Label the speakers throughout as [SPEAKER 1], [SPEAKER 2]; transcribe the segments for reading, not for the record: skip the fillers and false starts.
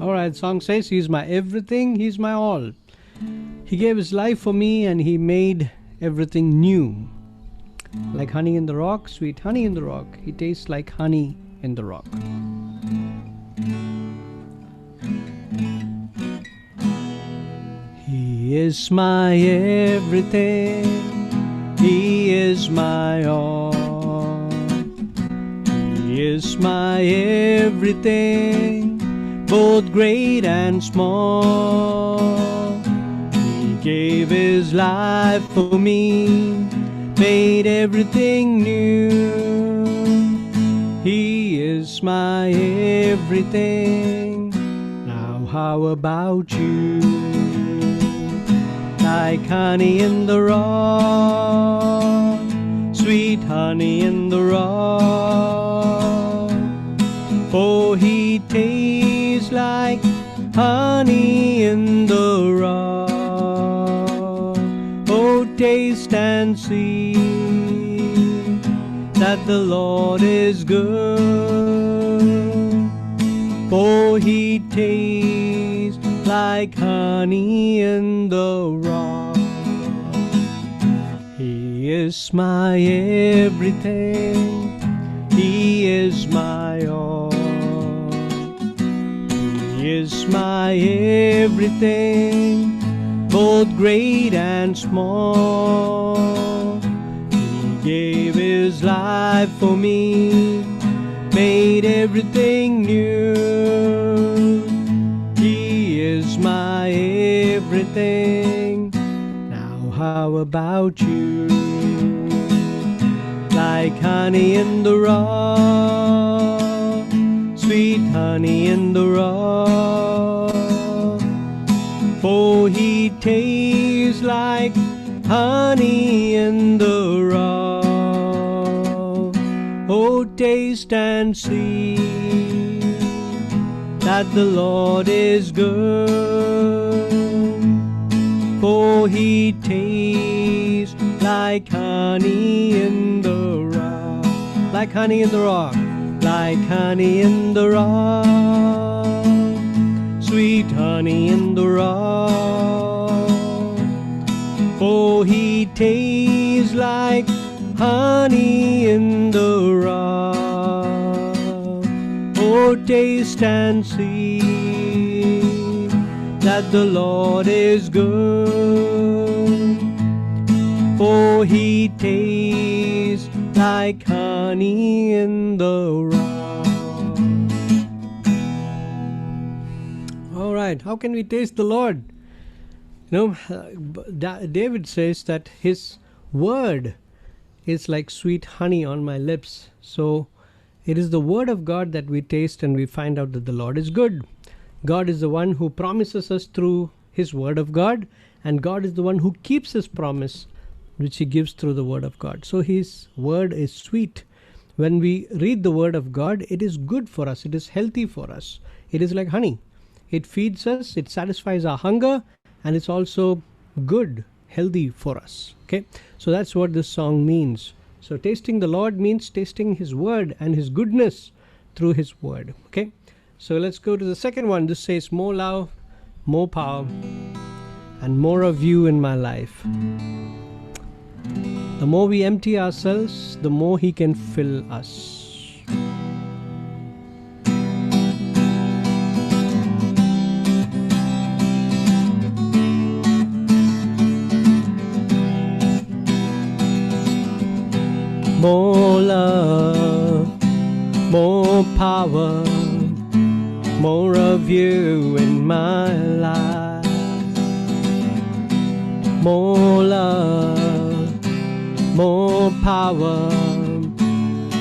[SPEAKER 1] Alright, song says, He's my everything, He's my all. He gave His life for me and He made everything new. Like honey in the rock, sweet honey in the rock. He tastes like honey in the rock. He is my everything, He is my all. He is my everything, both great and small. He gave His life for me, made everything new. He is my everything. Now how about you? Like honey in the rock, sweet honey in the rock. Oh, He tastes like honey in the rock. Oh, taste and see that the Lord is good. For He tastes like honey in the rock. He is my everything, He is my all. He is my everything, both great and small. He gave His life for me, made everything new. He is my everything. Now how about you? Like honey in the rock, sweet honey in the rock. For He tastes like honey in the rock. Oh, taste and see that the Lord is good. For He tastes like honey in the rock. Like honey in the rock. Like honey in the rock, sweet honey in the rock. For He tastes like honey in the rock. Oh, taste and see that the Lord is good. For He tastes like honey in the rock. All right, how can we taste the Lord? David says that His word is like sweet honey on my lips. So it is the word of God that we taste and we find out that the Lord is good. God is the one who promises us through His word of God, and God is the one who keeps His promise, which He gives through the word of God. So His word is sweet. When we read the word of God, it is good for us. It is healthy for us. It is like honey. It feeds us, it satisfies our hunger, and it's also good, healthy for us. Okay, so that's what this song means. So tasting the Lord means tasting His word and His goodness through His word. Okay, so let's go to the second one. This says, more love, more power, and more of You in my life. The more we empty ourselves, the more He can fill us. More love, more power, more of You in my life. More love, more power,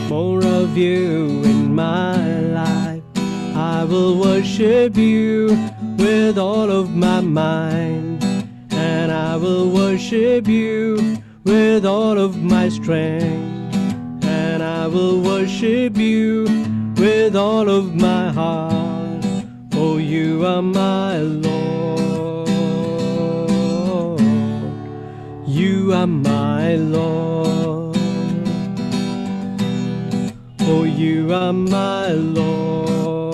[SPEAKER 1] more of You in my life. I will worship You with all of my mind, and I will worship You with all of my strength. And I will worship You with all of my heart. Oh, You are my Lord. You are my Lord. Oh, You are my Lord.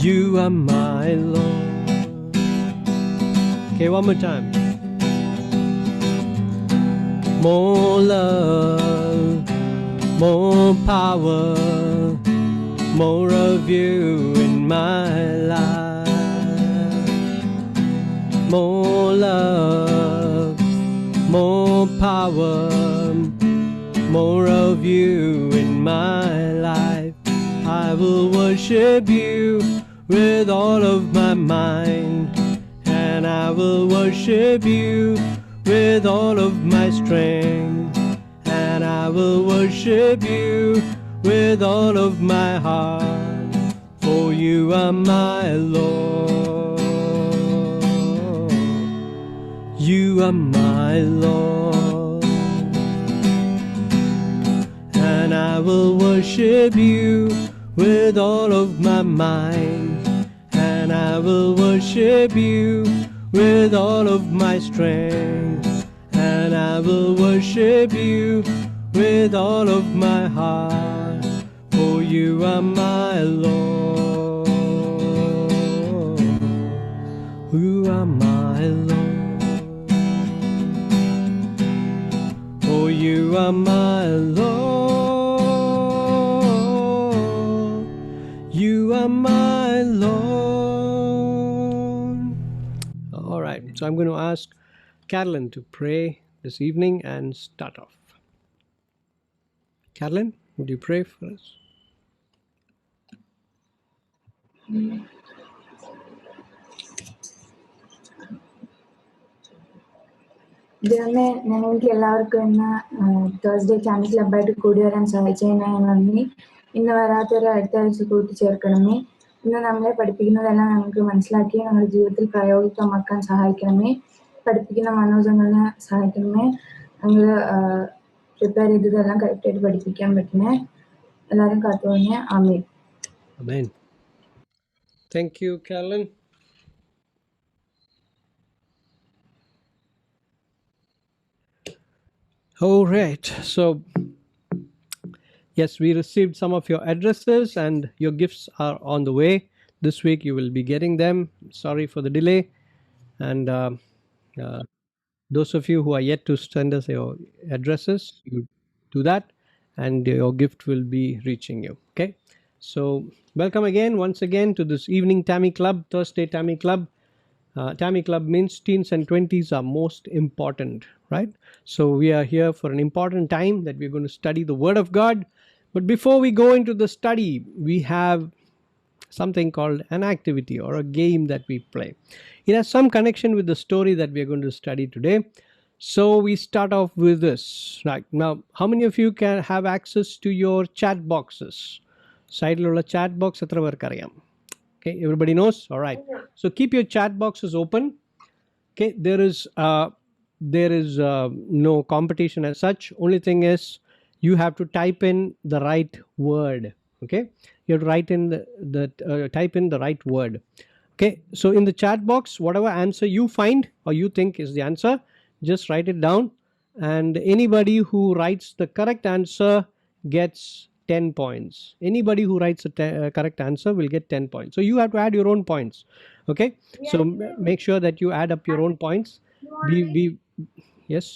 [SPEAKER 1] You are my Lord. Okay, one more time. More love, more power, more of you in my life. More love, more power, more of you in my life. I will worship you with all of my mind, and I will worship you with all of my strength, and I will worship you with all of my heart, for you are my Lord. You are my Lord, and I will worship you with all of my mind, and I will worship you with all of my strength, and I will worship you with all of my heart, for you are my Lord. You are my Lord. For you are my Lord. You are my Lord. All right, so I'm going to ask Carolyn to pray this evening and start off. Carolyn, would you pray for us?
[SPEAKER 2] ദൈവമേ, ഞങ്ങൾക്ക് എല്ലാവർക്കും ഇന്ന് Thursday channel ക്ലബ്ബായിട്ട് കൂടി വരാൻ സഹായിച്ചതിനായി നന്ദി. ഇന്ന് വരാത്തൊരു അടുത്ത ആഴ്ച കൂട്ടിച്ചേർക്കണമേ. ഇന്ന് നമ്മളെ പഠിപ്പിക്കുന്നതെല്ലാം ഞങ്ങൾക്ക് മനസ്സിലാക്കി ഞങ്ങളുടെ ജീവിതത്തിൽ പ്രായോഗികമാക്കാൻ സഹായിക്കണമേ. പഠിപ്പിക്കുന്ന മനോജങ്ങളെ സഹായിക്കണമേ. ഞങ്ങൾ പ്രിപ്പയർ ചെയ്തതെല്ലാം കറക്റ്റായിട്ട് പഠിപ്പിക്കാൻ പറ്റണേ. എല്ലാവരും കാത്തുകൊള്ളണേ. ആമേൻ.
[SPEAKER 1] Amen. Thank you, Carolyn. All right, so yes, we received some of your addresses and your gifts are on the way. This week you will be getting them. Sorry for the delay. And those of you who are yet to send us your addresses, you do that and your gift will be reaching you. Okay, so welcome again, once again, to this evening Tammy Club, Thursday Tammy Club. Tammy Club means teens and 20s are most important, right? So we are here for an important time that we're going to study the Word of God. But before we go into the study, we have something called an activity or a game that we play. It has some connection with the story that we are going to study today. So we start off with this. Right now, how many of you can have access to your chat boxes? Side lola chat box atra varkariyam. Okay, everybody knows. All right. So keep your chat boxes open. Okay, there is no competition as such. Only thing is you have to type in the right word. Okay, you have to write in type in the right word. Okay, so in the chat box, whatever answer you find or you think is the answer, just write it down, and anybody who writes the correct answer gets 10 points. Anybody who writes a correct answer will get 10 points. So you have to add your own points. Okay, so make sure that you add up your own points. Yes,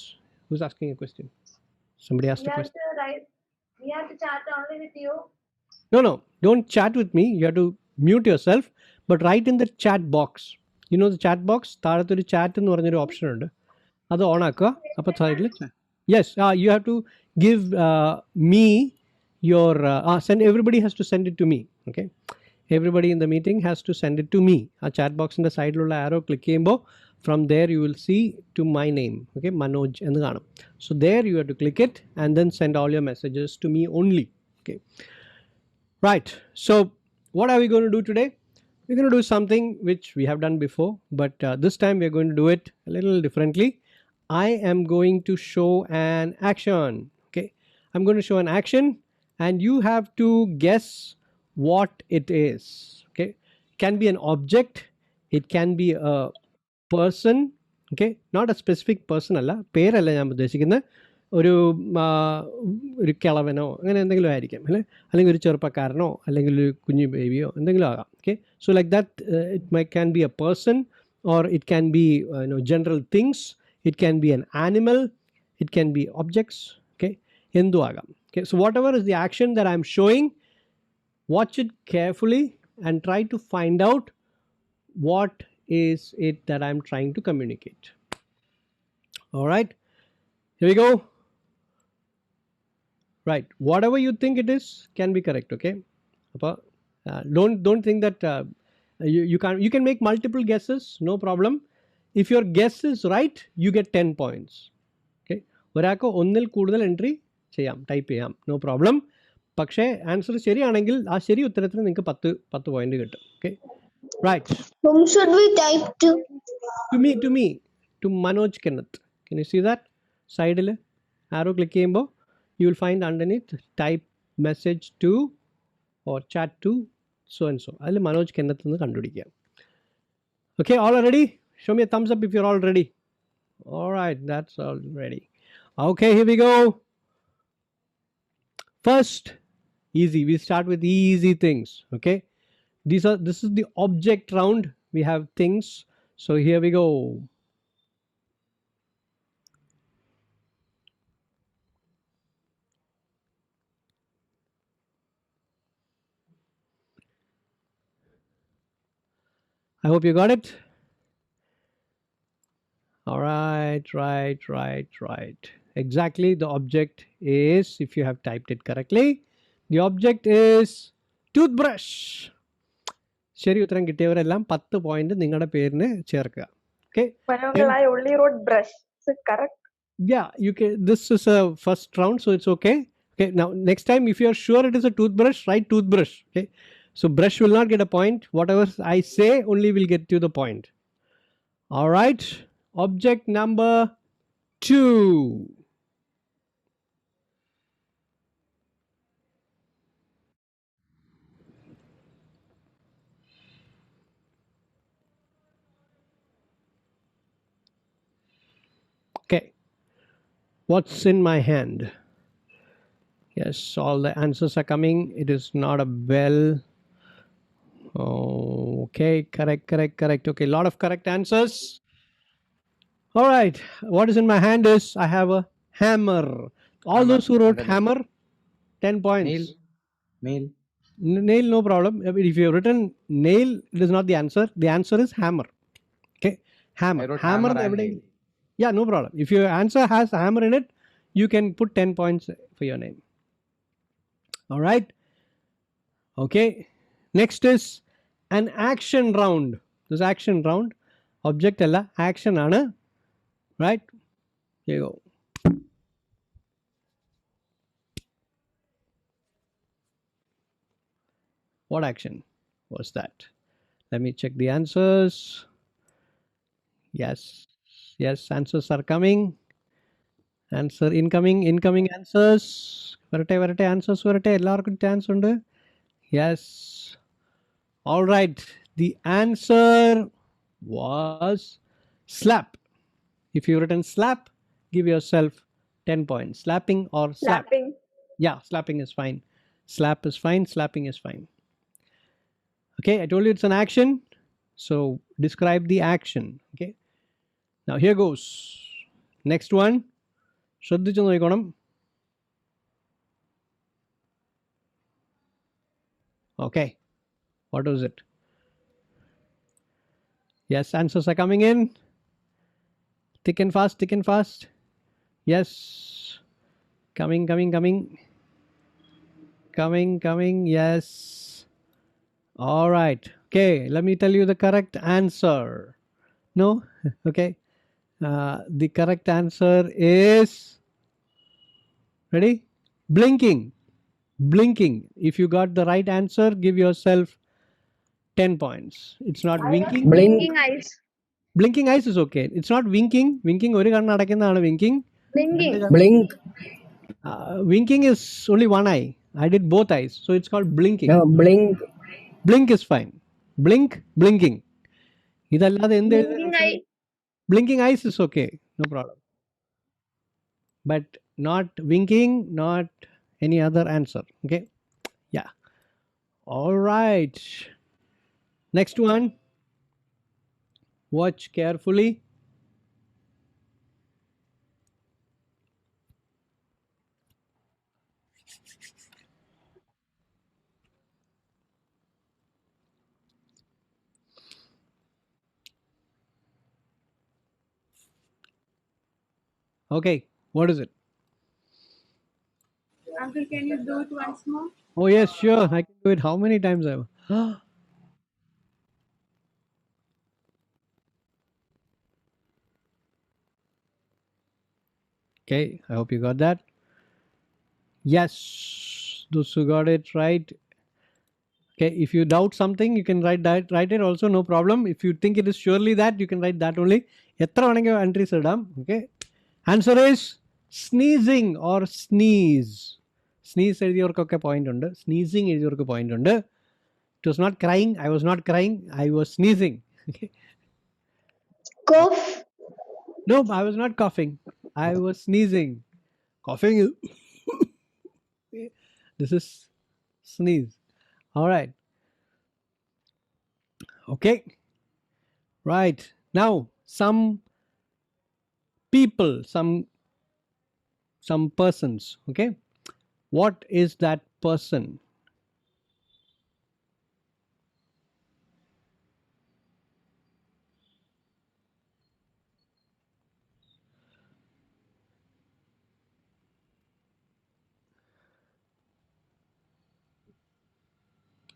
[SPEAKER 1] who's asking a question? Somebody asked a question.
[SPEAKER 2] We have to chat only with you.
[SPEAKER 1] No, don't chat with me. You have to mute yourself, but write in the chat box. You know the chat box? താഴത്തൊരു chat എന്ന് പറഞ്ഞൊരു option ഉണ്ട്, അത് on ആക്കുക. അപ്പോൾ സൈഡിൽ yes, you have to give me your send. Everybody has to send it to me. Okay, everybody in the meeting has to send it to me. ആ chat box ന്റെ സൈഡിലുള്ള arrow click ചെയ്യുമ്പോൾ from there you will see to my name. Okay, Manoj എന്ന് കാണും. So there you have to click it and then send all your messages to me only. Okay, right. So what are we going to do today? We're going to do something which we have done before, but this time we're going to do it a little differently. I am going to show an action. Okay, I'm going to show an action and you have to guess what it is. Okay, it can be an object, it can be a person. Okay, not a specific person alla, പേരല്ല ഞാൻ ഉദ്ദേശിക്കുന്നത്, ഒരു ഒരു കിളവനോ അങ്ങനെ എന്തെങ്കിലും ആയിരിക്കാം അല്ലേ, അല്ലെങ്കിൽ ഒരു ചെറുപ്പക്കാരനോ അല്ലെങ്കിൽ ഒരു കുഞ്ഞു ബേബിയോ എന്തെങ്കിലും ആകാം. Okay, so like that it can be A person or it can be general things, it can be an animal, it can be objects. Okay, endu agam. Okay, so whatever is the action that I'm showing, watch it carefully and try to find out what is it that I'm trying to communicate. All right, here we go. Right, whatever you think it is can be correct. Okay, don't think that you can make multiple guesses, no problem. If your guess is right, you get 10 points. Okay, ഒരാൾക്ക് ഒന്നിൽ കൂടുതൽ entry ചെയ്യാം, type ചെയ്യാം, no problem. പക്ഷേ answer ശരിയാണെങ്കിൽ ആ ശരി ഉത്തരത്തിന് നിങ്ങൾക്ക് 10 പോയിന്റ് കിട്ടും. Okay, right.
[SPEAKER 3] Whom should we type to?
[SPEAKER 1] To me, to Manoj Kenneth. Can you see that? സൈഡിൽ ആരോ ക്ലിക്ക് ചെയ്യുമ്പോൾ you will find underneath type message to or chat to so and so. അതിൽ Manoj Kenneth എന്ന് കണ്ടുപിടിക്കുക. Okay, all ready? Show me a thumbs up if you're all ready. All right, that's all ready. Okay, here we go. First, easy. We start with easy things. Okay, this is the object round. We have things. So here we go. I hope you got it. All right. Exactly, the object is, if you have typed it correctly, the object is toothbrush. ശരി ഉത്തരം കിട്ടിയവരെല്ലാം 10 point നിങ്ങളുടെ പേരിന് ചേർക്കുക. Okay,
[SPEAKER 4] I only wrote brush. Is it correct?
[SPEAKER 1] Yeah, you can. This is a first round, so it's okay. Okay, now next time if you are sure it is a toothbrush, write toothbrush. Okay, so brush will not get a point. Whatever I say only will get you the point. All right, object number 2. Okay, what's in my hand? Yes, all the answers are coming. It is not a bell. Oh, okay, correct. Okay, lot of correct answers. All right, what is in my hand is, I have a hammer. All those who wrote hammer, 10 points.
[SPEAKER 5] Nail.
[SPEAKER 1] Nail, no problem. If you have written nail, it is not the answer. The answer is hammer. Okay, hammer.
[SPEAKER 5] I wrote hammer and nail.
[SPEAKER 1] Yeah, no problem. If your answer has a hammer in it, you can put 10 points for your name. All right. Okay, next is an action round. This action round, object alla action aanu, right? Here you go. What action was that? Let me check the answers. Yes, answers are coming. Answer incoming answers. Varate answers varate, ellarkum chance undu. Yes, all right, the answer was slap. If you written slap, give yourself 10 points. Slapping or slap?
[SPEAKER 4] Slapping.
[SPEAKER 1] Yeah, slapping is fine. Slap is fine, slapping is fine. Okay, I told you it's an action, so describe the action. Okay, now here goes. Next one, ശ്രദ്ധിച്ചു നോക്കണം. Okay, what was it? Yes, answers are coming in. Thick and fast. Yes, coming. Yes. All right. Okay, let me tell you the correct answer. No? Okay. The correct answer is, ready? Blinking. If you got the right answer, give yourself 10 points. It's not winking.
[SPEAKER 3] Blinking eyes.
[SPEAKER 1] Blinking eyes is okay. It's not winking. Winking ഒരു കണ്ണ് അടയ്ക്കുന്നതാണ് winking.
[SPEAKER 3] Blinking.
[SPEAKER 5] Blink.
[SPEAKER 1] Winking is only one eye. I did both eyes, so it's called blinking.
[SPEAKER 5] No, blink.
[SPEAKER 1] Blink is fine. Blinking. ഇതല്ലാതെ എന്ത്
[SPEAKER 3] Blinking eye.
[SPEAKER 1] Blinking eyes is okay, no problem. but not winking, not any other answer. Okay. Yeah. All right. Next one. Watch carefully. Okay. What is it?
[SPEAKER 2] Uncle, can you do it once more?
[SPEAKER 1] Oh, yes, sure. I can do it. How many times ever? Okay. I hope you got that. Yes. Those who got it right. Okay. If you doubt something, you can write it also. No problem. If you think it is surely that, you can write that only. എത്ര വേണമെങ്കിൽ entries ഇടാം. Okay. Answer is sneezing or sneeze. Sneeze എഴുതിയവർക്കൊക്കെ point ഉണ്ട്. Sneezing എഴുതിയവർക്ക് point ഉണ്ട്. It was not crying. I was not crying. I was sneezing. Okay.
[SPEAKER 3] Cough.
[SPEAKER 1] No, I was not coughing. I was sneezing. Coughing is this is sneeze. All right. Okay. Right. Now some people, some persons. Okay. What is that person?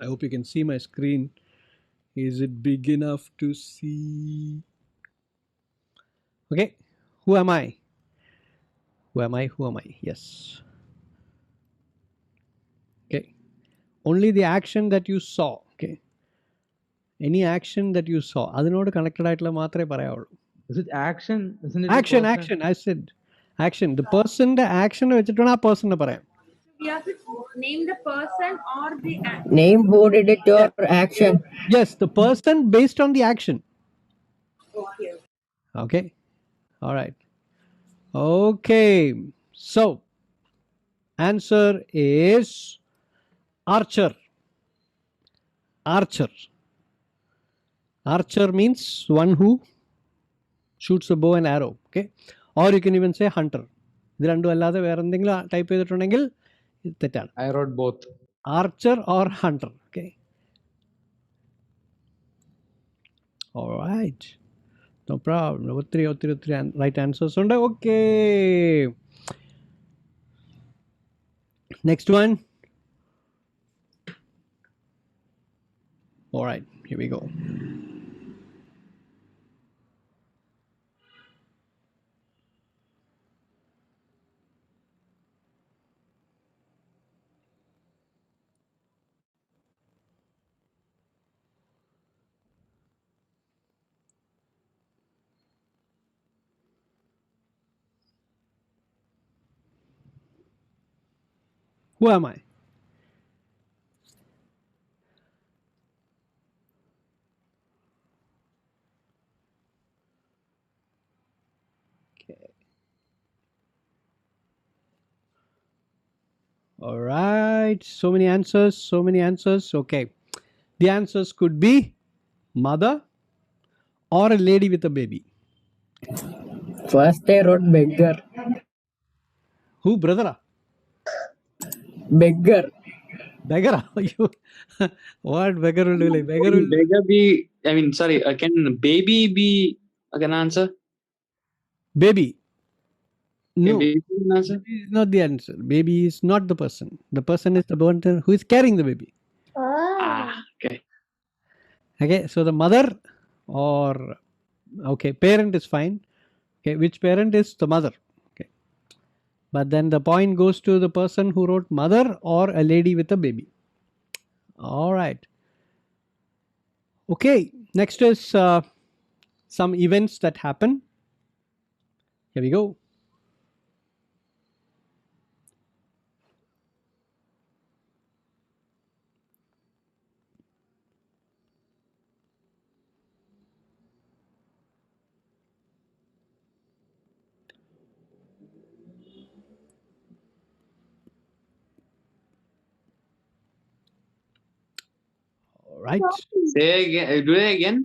[SPEAKER 1] I hope you can see my screen. Is it big enough to see? Okay. Who am I? Who am I? Who am I? Yes. Okay. Only the action that you saw. Okay. Any action that you saw. അതിനോട് connected ആയിട്ടുള്ള മാത്രമേ പറയാവുള്ളൂ.
[SPEAKER 5] Is it action? Isn't it a
[SPEAKER 1] Action,
[SPEAKER 5] person?
[SPEAKER 1] action. I said action. The person the action വെച്ചിട്ട് വേണം ആ person പറയാം.
[SPEAKER 2] We have to name the person or the act.
[SPEAKER 6] Name who did it or action.
[SPEAKER 1] Yes, the person based on the action.
[SPEAKER 2] Okay.
[SPEAKER 1] Okay. All right. Okay. So, answer is archer. Archer. Archer means one who shoots a bow and arrow. Okay. Or you can even say hunter. ഇത് രണ്ടും അല്ലാതെ വേറെ എന്തെങ്കിലും type ചെയ്തിട്ടുണ്ടെങ്കിൽ ഇത് തെറ്റാണ്.
[SPEAKER 5] I wrote both.
[SPEAKER 1] Archer or hunter. Okay. All right. No problem. ഒത്തിരി right answers ഉണ്ട്. Okay. Next one. All right. Here we go. Who am I? Okay. All right. So many answers. So many answers. Okay. The answers could be mother or a lady with a baby.
[SPEAKER 6] First I wrote beggar.
[SPEAKER 1] Who, brother?
[SPEAKER 6] Beggar.
[SPEAKER 1] Beggar. You what beggar will do? Like beggar will
[SPEAKER 7] Beggar be, I mean, sorry, can baby be an answer?
[SPEAKER 1] baby.
[SPEAKER 7] Can
[SPEAKER 1] No,
[SPEAKER 7] baby be an answer?
[SPEAKER 1] baby is not the answer. Baby is not the person. The person is the one who is carrying the baby.
[SPEAKER 7] Ah, okay.
[SPEAKER 1] Okay, so the mother or okay, parent is fine. Okay, which parent is the mother? Okay, but then the point goes to the person who wrote mother or a lady with a baby. All right. Okay, next is some events that happen. Here we go. right.
[SPEAKER 7] Say again. Do it again.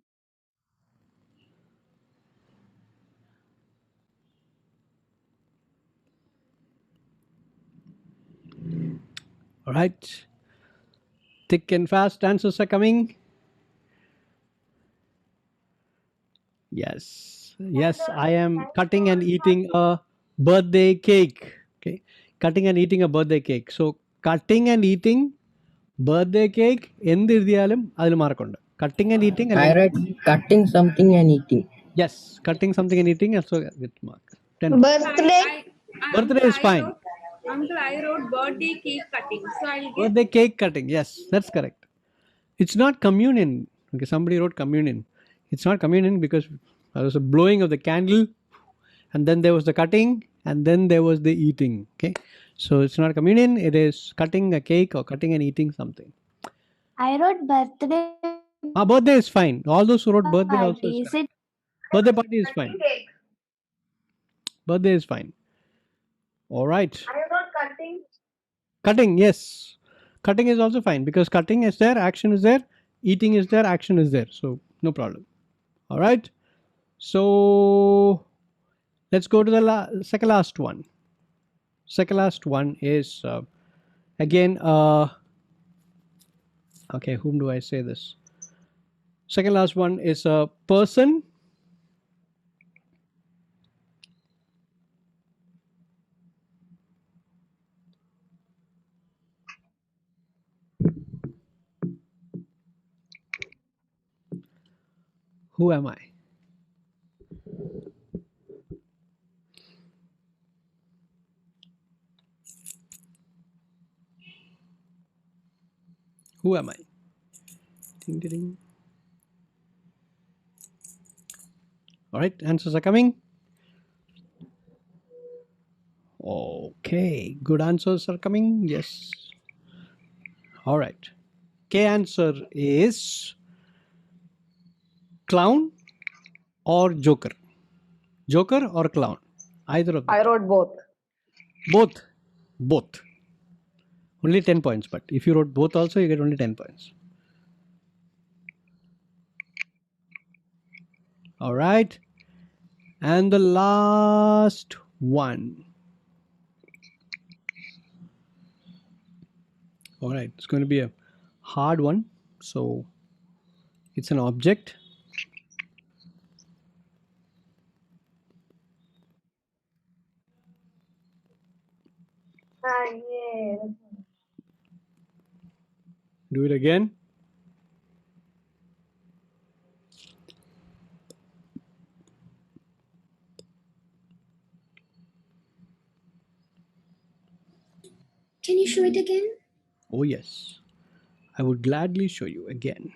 [SPEAKER 1] All right. Thick and fast answers are coming. Yes. Yes, I am cutting and eating a birthday cake. Okay. Cutting and eating a birthday cake. So, cutting and eating birthday cake എന്ത് എഴുതിയാലും അതിൽ മാർക്കുണ്ട്. Cutting and eating
[SPEAKER 6] I read cutting something and eating.
[SPEAKER 1] yes, cutting something and eating also with mark. 10 points.
[SPEAKER 3] Birthday.
[SPEAKER 1] Birthday is fine.
[SPEAKER 8] Uncle, I wrote birthday cake cutting, so I'll get
[SPEAKER 1] Birthday cake cutting. Yes, that's correct. It's not communion. Okay, somebody wrote communion. It's not communion because there was a blowing of the candle, and then there was the cutting, and then there was the eating. Okay, so it's not communion. It is cutting a cake or cutting and eating something.
[SPEAKER 2] I wrote birthday.
[SPEAKER 1] Birthday is fine. All those who wrote birthday also
[SPEAKER 2] Party.
[SPEAKER 1] is
[SPEAKER 2] Is
[SPEAKER 1] correct.
[SPEAKER 2] it
[SPEAKER 1] Birthday party is fine. Birthday is fine. All right.
[SPEAKER 4] I wrote cutting.
[SPEAKER 1] Cutting, yes. Cutting is also fine because cutting is there, action is there, eating is there, action is there. So, no problem. All right. So, let's go to the second last one. Second last one is again, okay, whom do I say this? Second last one is a person. Who am I? Who am I? Ding, ding, ding. All right, answers are coming. Okay, good answers are coming. Yes. All right. K answer is clown or joker. Joker or clown. Either of them.
[SPEAKER 4] I wrote both.
[SPEAKER 1] Both. Both. Only 10 points, but if you wrote both also, you get only 10 points. All right. And the last one. All right. It's going to be a hard one. So it's an object.
[SPEAKER 4] Yeah.
[SPEAKER 1] Do it again.
[SPEAKER 3] Can you show it again?
[SPEAKER 1] Oh, yes. I would gladly show you again.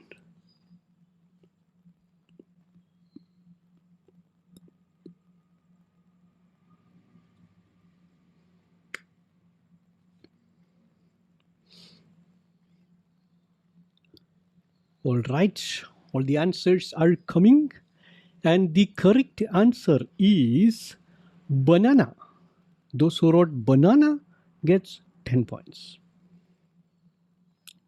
[SPEAKER 1] All right. All the answers are coming. And the correct answer is banana. Those who wrote banana gets 10 points.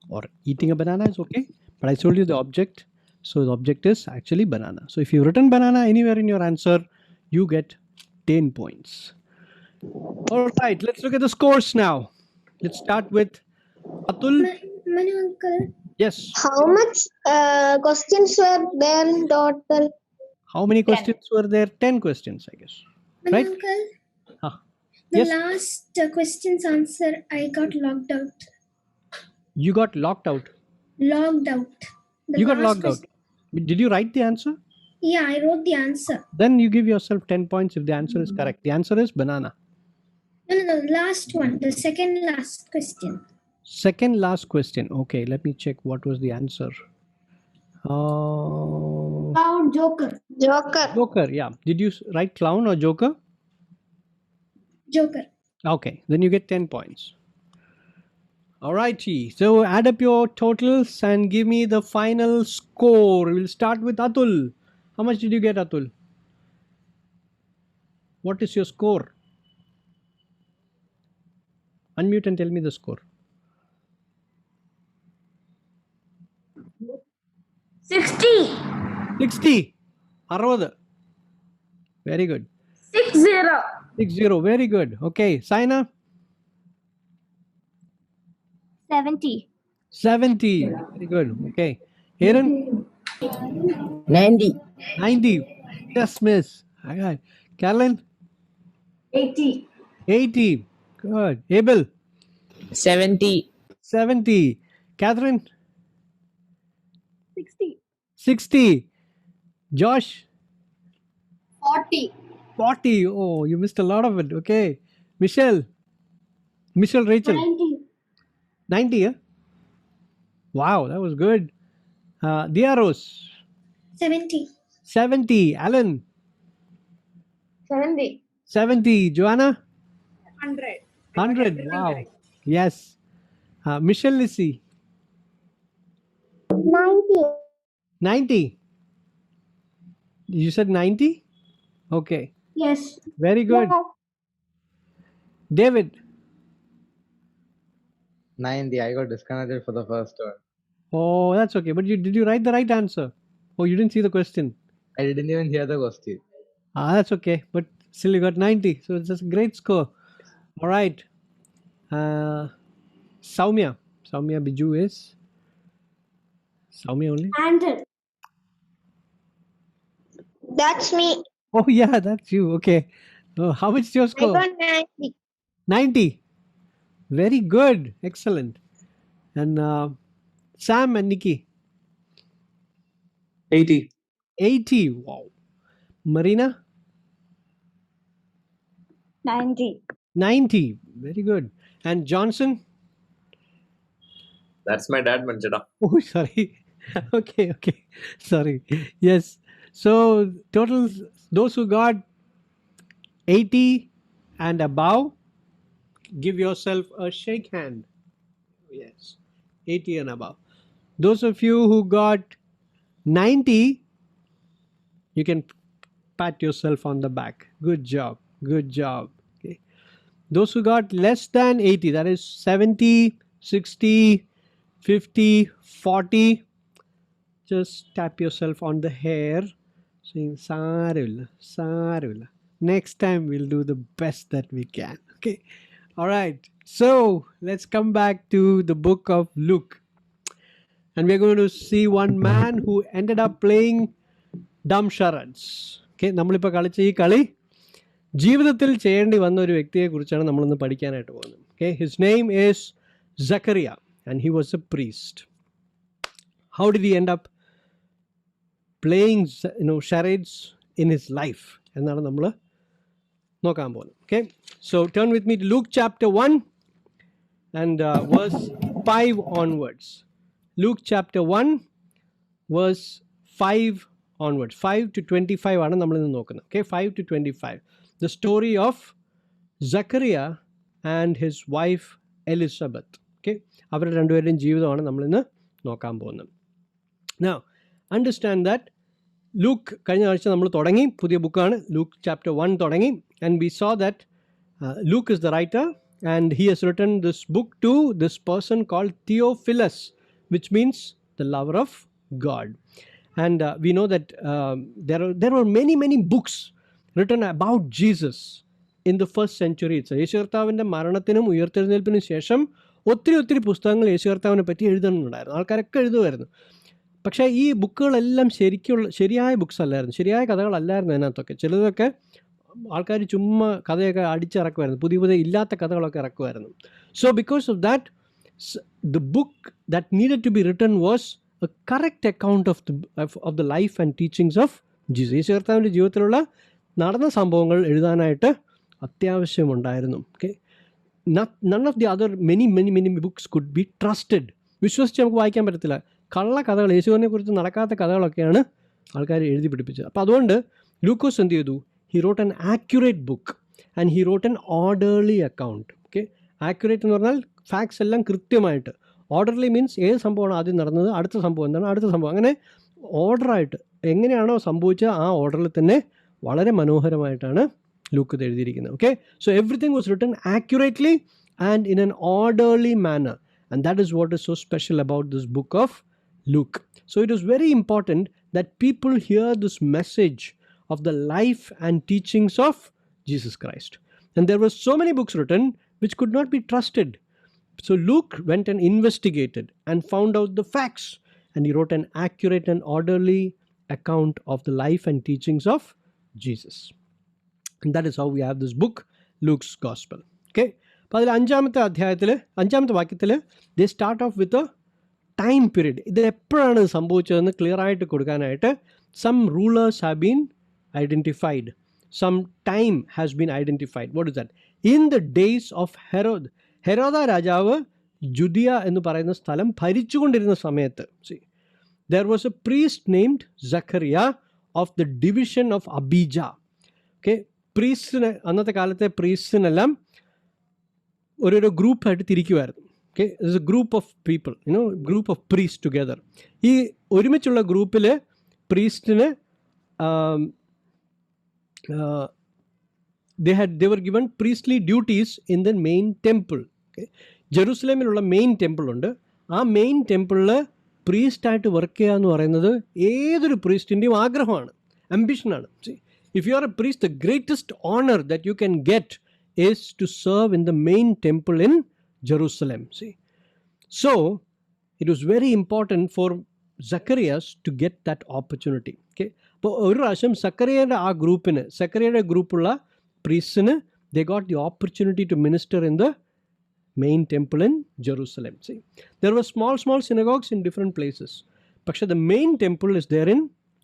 [SPEAKER 1] Or eating a banana is okay. But I told you the object. So the object is actually banana. So if you've written banana anywhere in your answer, you get 10 points. All right, let's look at the scores now. Let's start with Atul.
[SPEAKER 3] Manu uncle,
[SPEAKER 1] Yes.
[SPEAKER 3] how much questions were there in total?
[SPEAKER 1] How many questions were there? 10 questions, I guess.
[SPEAKER 3] Manu
[SPEAKER 1] Right?
[SPEAKER 3] uncle,
[SPEAKER 1] Huh.
[SPEAKER 3] the
[SPEAKER 1] Yes.
[SPEAKER 3] last question's answer, I got logged out.
[SPEAKER 1] You got locked out.
[SPEAKER 3] Logged out. The
[SPEAKER 1] You got
[SPEAKER 3] last
[SPEAKER 1] logged out.
[SPEAKER 3] question-
[SPEAKER 1] Did you write the answer?
[SPEAKER 3] Yeah, I wrote the answer.
[SPEAKER 1] Then you give yourself 10 points if the answer is correct. The answer is banana.
[SPEAKER 3] No, last one, the second last question.
[SPEAKER 1] Second last question. Okay, let me check what was the answer.
[SPEAKER 3] About Joker. Joker.
[SPEAKER 1] Joker, yeah. Did you write clown or joker?
[SPEAKER 3] Joker.
[SPEAKER 1] Okay, then you get 10 points. Alrighty, so add up your totals and give me the final score. We'll start with Atul. How much did you get, Atul? What is your score? Unmute and tell me the score.
[SPEAKER 3] 60.
[SPEAKER 1] 60. 60. Very good.
[SPEAKER 3] 60.
[SPEAKER 1] 60. Very good. Okay. Saina?
[SPEAKER 3] 70.
[SPEAKER 1] 70. Very good. Okay. Aaron?
[SPEAKER 6] 90.
[SPEAKER 1] 90. Yes, miss. All right. Carolyn?
[SPEAKER 2] 80.
[SPEAKER 1] 80. Good. Abel?
[SPEAKER 6] 70.
[SPEAKER 1] 70. Catherine?
[SPEAKER 4] 60.
[SPEAKER 1] 60. Josh?
[SPEAKER 3] 40.
[SPEAKER 1] 40. Oh, you missed a lot of it. Okay. Michelle? Rachel?
[SPEAKER 3] 90.
[SPEAKER 1] 90, yeah? Wow, that was good. Diaros?
[SPEAKER 3] 70.
[SPEAKER 1] 70. Alan?
[SPEAKER 4] 70.
[SPEAKER 1] 70. Joanna?
[SPEAKER 8] 100.
[SPEAKER 1] 100. Wow.
[SPEAKER 8] correct.
[SPEAKER 1] Yes. Michelle Lissy?
[SPEAKER 3] 90.
[SPEAKER 1] 90. You said 90? Okay.
[SPEAKER 3] Yes.
[SPEAKER 1] Very good. David?
[SPEAKER 5] 90. I got disconnected for the first one.
[SPEAKER 1] Oh, that's okay. But did you write the right answer? Oh, you didn't see the question.
[SPEAKER 5] I didn't even hear the question.
[SPEAKER 1] That's okay. But still you got 90. So it's a great score. All right. Saumya. Saumya Biju is? Saumya only?
[SPEAKER 3] 100. That's me.
[SPEAKER 1] Oh, yeah, that's you. Okay. How much is your score?
[SPEAKER 3] 90.
[SPEAKER 1] 90. Very good. Excellent. And Sam and Nikki?
[SPEAKER 7] 80.
[SPEAKER 1] 80. Wow. Marina?
[SPEAKER 4] 90.
[SPEAKER 1] 90. Very good. And Johnson?
[SPEAKER 9] That's my dad, Manjada.
[SPEAKER 1] Oh, sorry. Okay. Sorry. Yes. So, total, those who got 80 and above, give yourself a shake hand. Yes. 80 and above. Those of you who got 90, you can pat yourself on the back. Good job. Okay. Those who got less than 80, that is 70, 60, 50, 40, just tap yourself on the hair, saying Sarivilla. Next time we'll do the best that we can. Okay. All right. So let's come back to the book of Luke. And we're going to see one man who ended up playing dumb charades. Okay. നമ്മളിപ്പോൾ കളിച്ച ഈ കളി ജീവിതത്തിൽ ചെയ്യേണ്ടി വന്ന ഒരു വ്യക്തിയെക്കുറിച്ചാണ് നമ്മളിന്ന് പഠിക്കാനായിട്ട് പോകുന്നത്. Okay. His name is Zachariah and he was a priest. How did he end up playing charades in his life? എന്നാണ് നമ്മൾ നോക്കാൻ പോകുന്നത്. Okay. So turn with me to Luke chapter 1 and verse 5 onwards. Luke chapter 1 verse 5 onwards. 5 to 25 ആണ് നമ്മൾ ഇന്ന് നോക്കുന്നത്. Okay. 5 to 25. The story of Zachariah and his wife Elizabeth. Okay. അവരുടെ രണ്ടുപേരുടെയും ജീവിതമാണ് നമ്മൾ ഇന്ന് നോക്കാൻ പോകുന്നത്. Now, understand that Luke കഴിഞ്ഞ ആഴ്ച നമ്മൾ തുടങ്ങി, പുതിയ ബുക്കാണ്. Luke chapter 1 തുടങ്ങി, and we saw that Luke is the writer and he has written this book to this person called Theophilus, which means the lover of God. And we know that there were many books written about Jesus in the first century. യേശു കർത്താവിൻ്റെ മരണത്തിനും ഉയർത്തെഴുന്നേൽപ്പിനും ശേഷം ഒത്തിരി പുസ്തകങ്ങൾ യേശു കർത്താവിനെ പറ്റി എഴുതുന്നുണ്ടായിരുന്നു. ആൾക്കാരൊക്കെ എഴുതുമായിരുന്നു. പക്ഷേ ഈ ബുക്കുകളെല്ലാം ശരിയായ ബുക്സ് അല്ലായിരുന്നു, ശരിയായ കഥകളല്ലായിരുന്നു അതിനകത്തൊക്കെ. ചിലതൊക്കെ ആൾക്കാർ ചുമ്മാ കഥയൊക്കെ അടിച്ചിറക്കുമായിരുന്നു, പുതിയ ഇല്ലാത്ത കഥകളൊക്കെ ഇറക്കുമായിരുന്നു. So because of that, the book that needed to be written was a correct account of the life and teachings of Jesus. യേശു കർത്താവിൻ്റെ ജീവിതത്തിലുള്ള നടന്ന സംഭവങ്ങൾ എഴുതാനായിട്ട് അത്യാവശ്യമുണ്ടായിരുന്നു. Okay. None of the other many books could be trusted. വിശ്വസിച്ച് നമുക്ക് വായിക്കാൻ പറ്റത്തില്ല. കള്ള കഥകൾ, യേശുവിനെ കുറിച്ച് നടക്കാത്ത കഥകളൊക്കെയാണ് ആൾക്കാർ എഴുതി പിടിപ്പിച്ചത്. അപ്പോൾ അതുകൊണ്ട് ലൂക്കോസ് എന്ത് ചെയ്തു? He wrote an accurate book and he wrote an orderly account. Okay. Accurate എന്ന് പറഞ്ഞാൽ ഫാക്ട്സ് എല്ലാം കൃത്യമായിട്ട്. ഓർഡർലി മീൻസ് ഏത് സംഭവമാണ് ആദ്യം നടന്നത്, അടുത്ത സംഭവം എന്താണ്, അടുത്ത സംഭവം, അങ്ങനെ ഓർഡറായിട്ട് എങ്ങനെയാണോ സംഭവിച്ചത് ആ ഓർഡറിൽ തന്നെ വളരെ മനോഹരമായിട്ടാണ് ലൂക്ക് ഇത് എഴുതിയിരിക്കുന്നത്. Okay. So everything was written accurately and in an orderly manner, and that is what is so special about this book of Luke. So it was very important that people hear this message of the life and teachings of Jesus Christ. And there were so many books written which could not be trusted. So Luke went and investigated and found out the facts, and he wrote an accurate and orderly account of the life and teachings of Jesus. And that is how we have this book, Luke's Gospel. Okay. അപ്പോൾ അതിൽ അഞ്ചാമത്തെ വാക്യത്തിൽ they start off with a time period. ഇത് എപ്പോഴാണ് സംഭവിച്ചതെന്ന് clear ആയിട്ട് കൊടുക്കാനായിട്ട് some rulers have been identified. Some time has been identified. What is that? In the days of Herod. ഹെരോദ രാജാവ് ജുദിയ എന്ന് പറയുന്ന സ്ഥലം ഭരിച്ചുകൊണ്ടിരുന്ന സമയത്ത്, see, there was a priest named Zachariah of the division of Abijah. Okay, പ്രീസ്റ്റിന്, അന്നത്തെ കാലത്തെ പ്രീസ്റ്റിനെല്ലാം ഓരോരോ ഗ്രൂപ്പായിട്ട് തിരിക്കുമായിരുന്നു. Okay, it's a group of people, group of priest together. ഈ ഒരുമിച്ചുള്ള ഗ്രൂപ്പിൽ പ്രീസ്റ്റിന് they were given priestly duties in the main temple. Okay, ജെറുസലേമിലുള്ള മെയിൻ ടെമ്പിൾ ഉണ്ട്. ആ മെയിൻ ടെമ്പിളിൽ പ്രീസ്റ്റായിട്ട് വർക്ക് ചെയ്യുക എന്ന് പറയുന്നത് ഏതൊരു പ്രീസ്റ്റിൻ്റെയും ആഗ്രഹമാണ്, അംബിഷനാണ്. If you are a priest, the greatest honor that you can get is to serve in the main temple in Jerusalem. See, so it was very important for Zacharias to get that opportunity. Okay, അപ്പോൾ ഒരു പ്രാവശ്യം സക്കറിയയുടെ ഗ്രൂപ്പുള്ള പ്രീസ്റ്റിന് they got the opportunity to minister in the main temple in Jerusalem. See, there were small synagogues in different places, പക്ഷേ the main temple is there in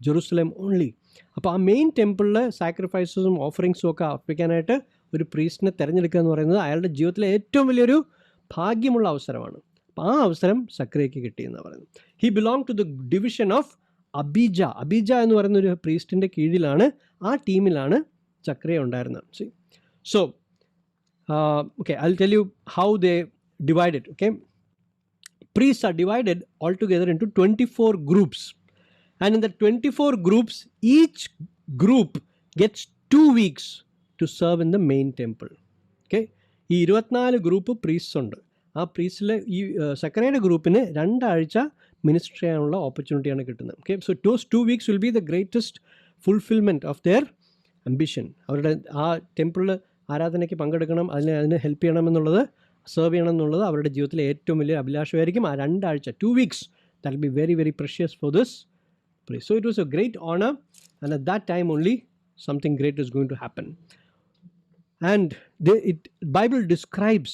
[SPEAKER 1] Jerusalem only. അപ്പോൾ ആ main ടെമ്പിളിൽ സാക്രിഫൈസസും ഓഫറിങ്സും ഒക്കെ അർപ്പിക്കാനായിട്ട് ഒരു പ്രീസ്റ്റിനെ തിരഞ്ഞെടുക്കുക എന്ന് പറയുന്നത് അയാളുടെ ജീവിതത്തിലെ ഏറ്റവും വലിയൊരു ഭാഗ്യമുള്ള അവസരമാണ്. അപ്പോൾ ആ അവസരം സക്രിയയ്ക്ക് കിട്ടിയെന്ന് പറയുന്നത്. He belong to the division of Abijah. Abijah എന്ന് പറയുന്ന ഒരു പ്രീസ്റ്റിൻ്റെ കീഴിലാണ്, ആ ടീമിലാണ് സക്രിയ ഉണ്ടായിരുന്നത്. See, so okay, I'll tell you how they divided. Okay, priests are divided altogether into 24 groups. And in the 24 groups, each group gets 2 weeks to serve in the main temple. Okay, ഈ 24 group priest ഉണ്ട്. ആ പ്രീസ്റ്റിലെ ഈ സക്കറിയയുടെ ഗ്രൂപ്പിന് 2 ആഴ്ച minister ചെയ്യാനുള്ള ഓപ്പർച്യൂണിറ്റിയാണ് കിട്ടുന്നത്. Okay, so those 2 weeks will be the greatest fulfillment of their ambition. അവരുടെ ആ ടെമ്പിളിൽ ആരാധനയ്ക്ക് പങ്കെടുക്കണം, അതിന് ഹെൽപ്പ് ചെയ്യണം എന്നുള്ളത്, സെർവ് ചെയ്യണം എന്നുള്ളത് അവരുടെ ജീവിതത്തിലെ ഏറ്റവും വലിയ അഭിലാഷമായിരിക്കും. ആ 2 ആഴ്ച, 2 weeks, that will be very, very precious for this priest. So it was a great honor, and at that time only something great is going to happen. And Bible describes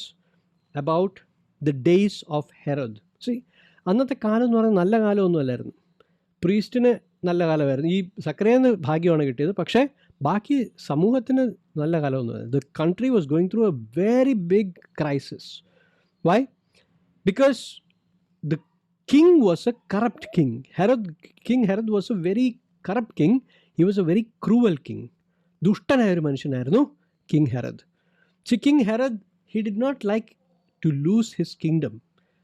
[SPEAKER 1] about the days of Herod. See, അന്നത്തെ കാലം എന്ന് പറയുന്നത് നല്ല കാലമൊന്നും അല്ലായിരുന്നു. പ്രീസ്റ്റിന് നല്ല കാലമായിരുന്നു. ഈ സക്കറിയന് ഭാഗ്യമാണ് കിട്ടിയത്, പക്ഷേ ബാക്കി സമൂഹത്തിന് നല്ല കാലമൊന്നും. The country was going through a very big crisis. Why? Because the king was a corrupt king. King Herod was a very corrupt king. He was a very cruel king. ദുഷ്ടനായ ഒരു മനുഷ്യനായിരുന്നു King Herod. See, King Herod, he did not like to lose his kingdom.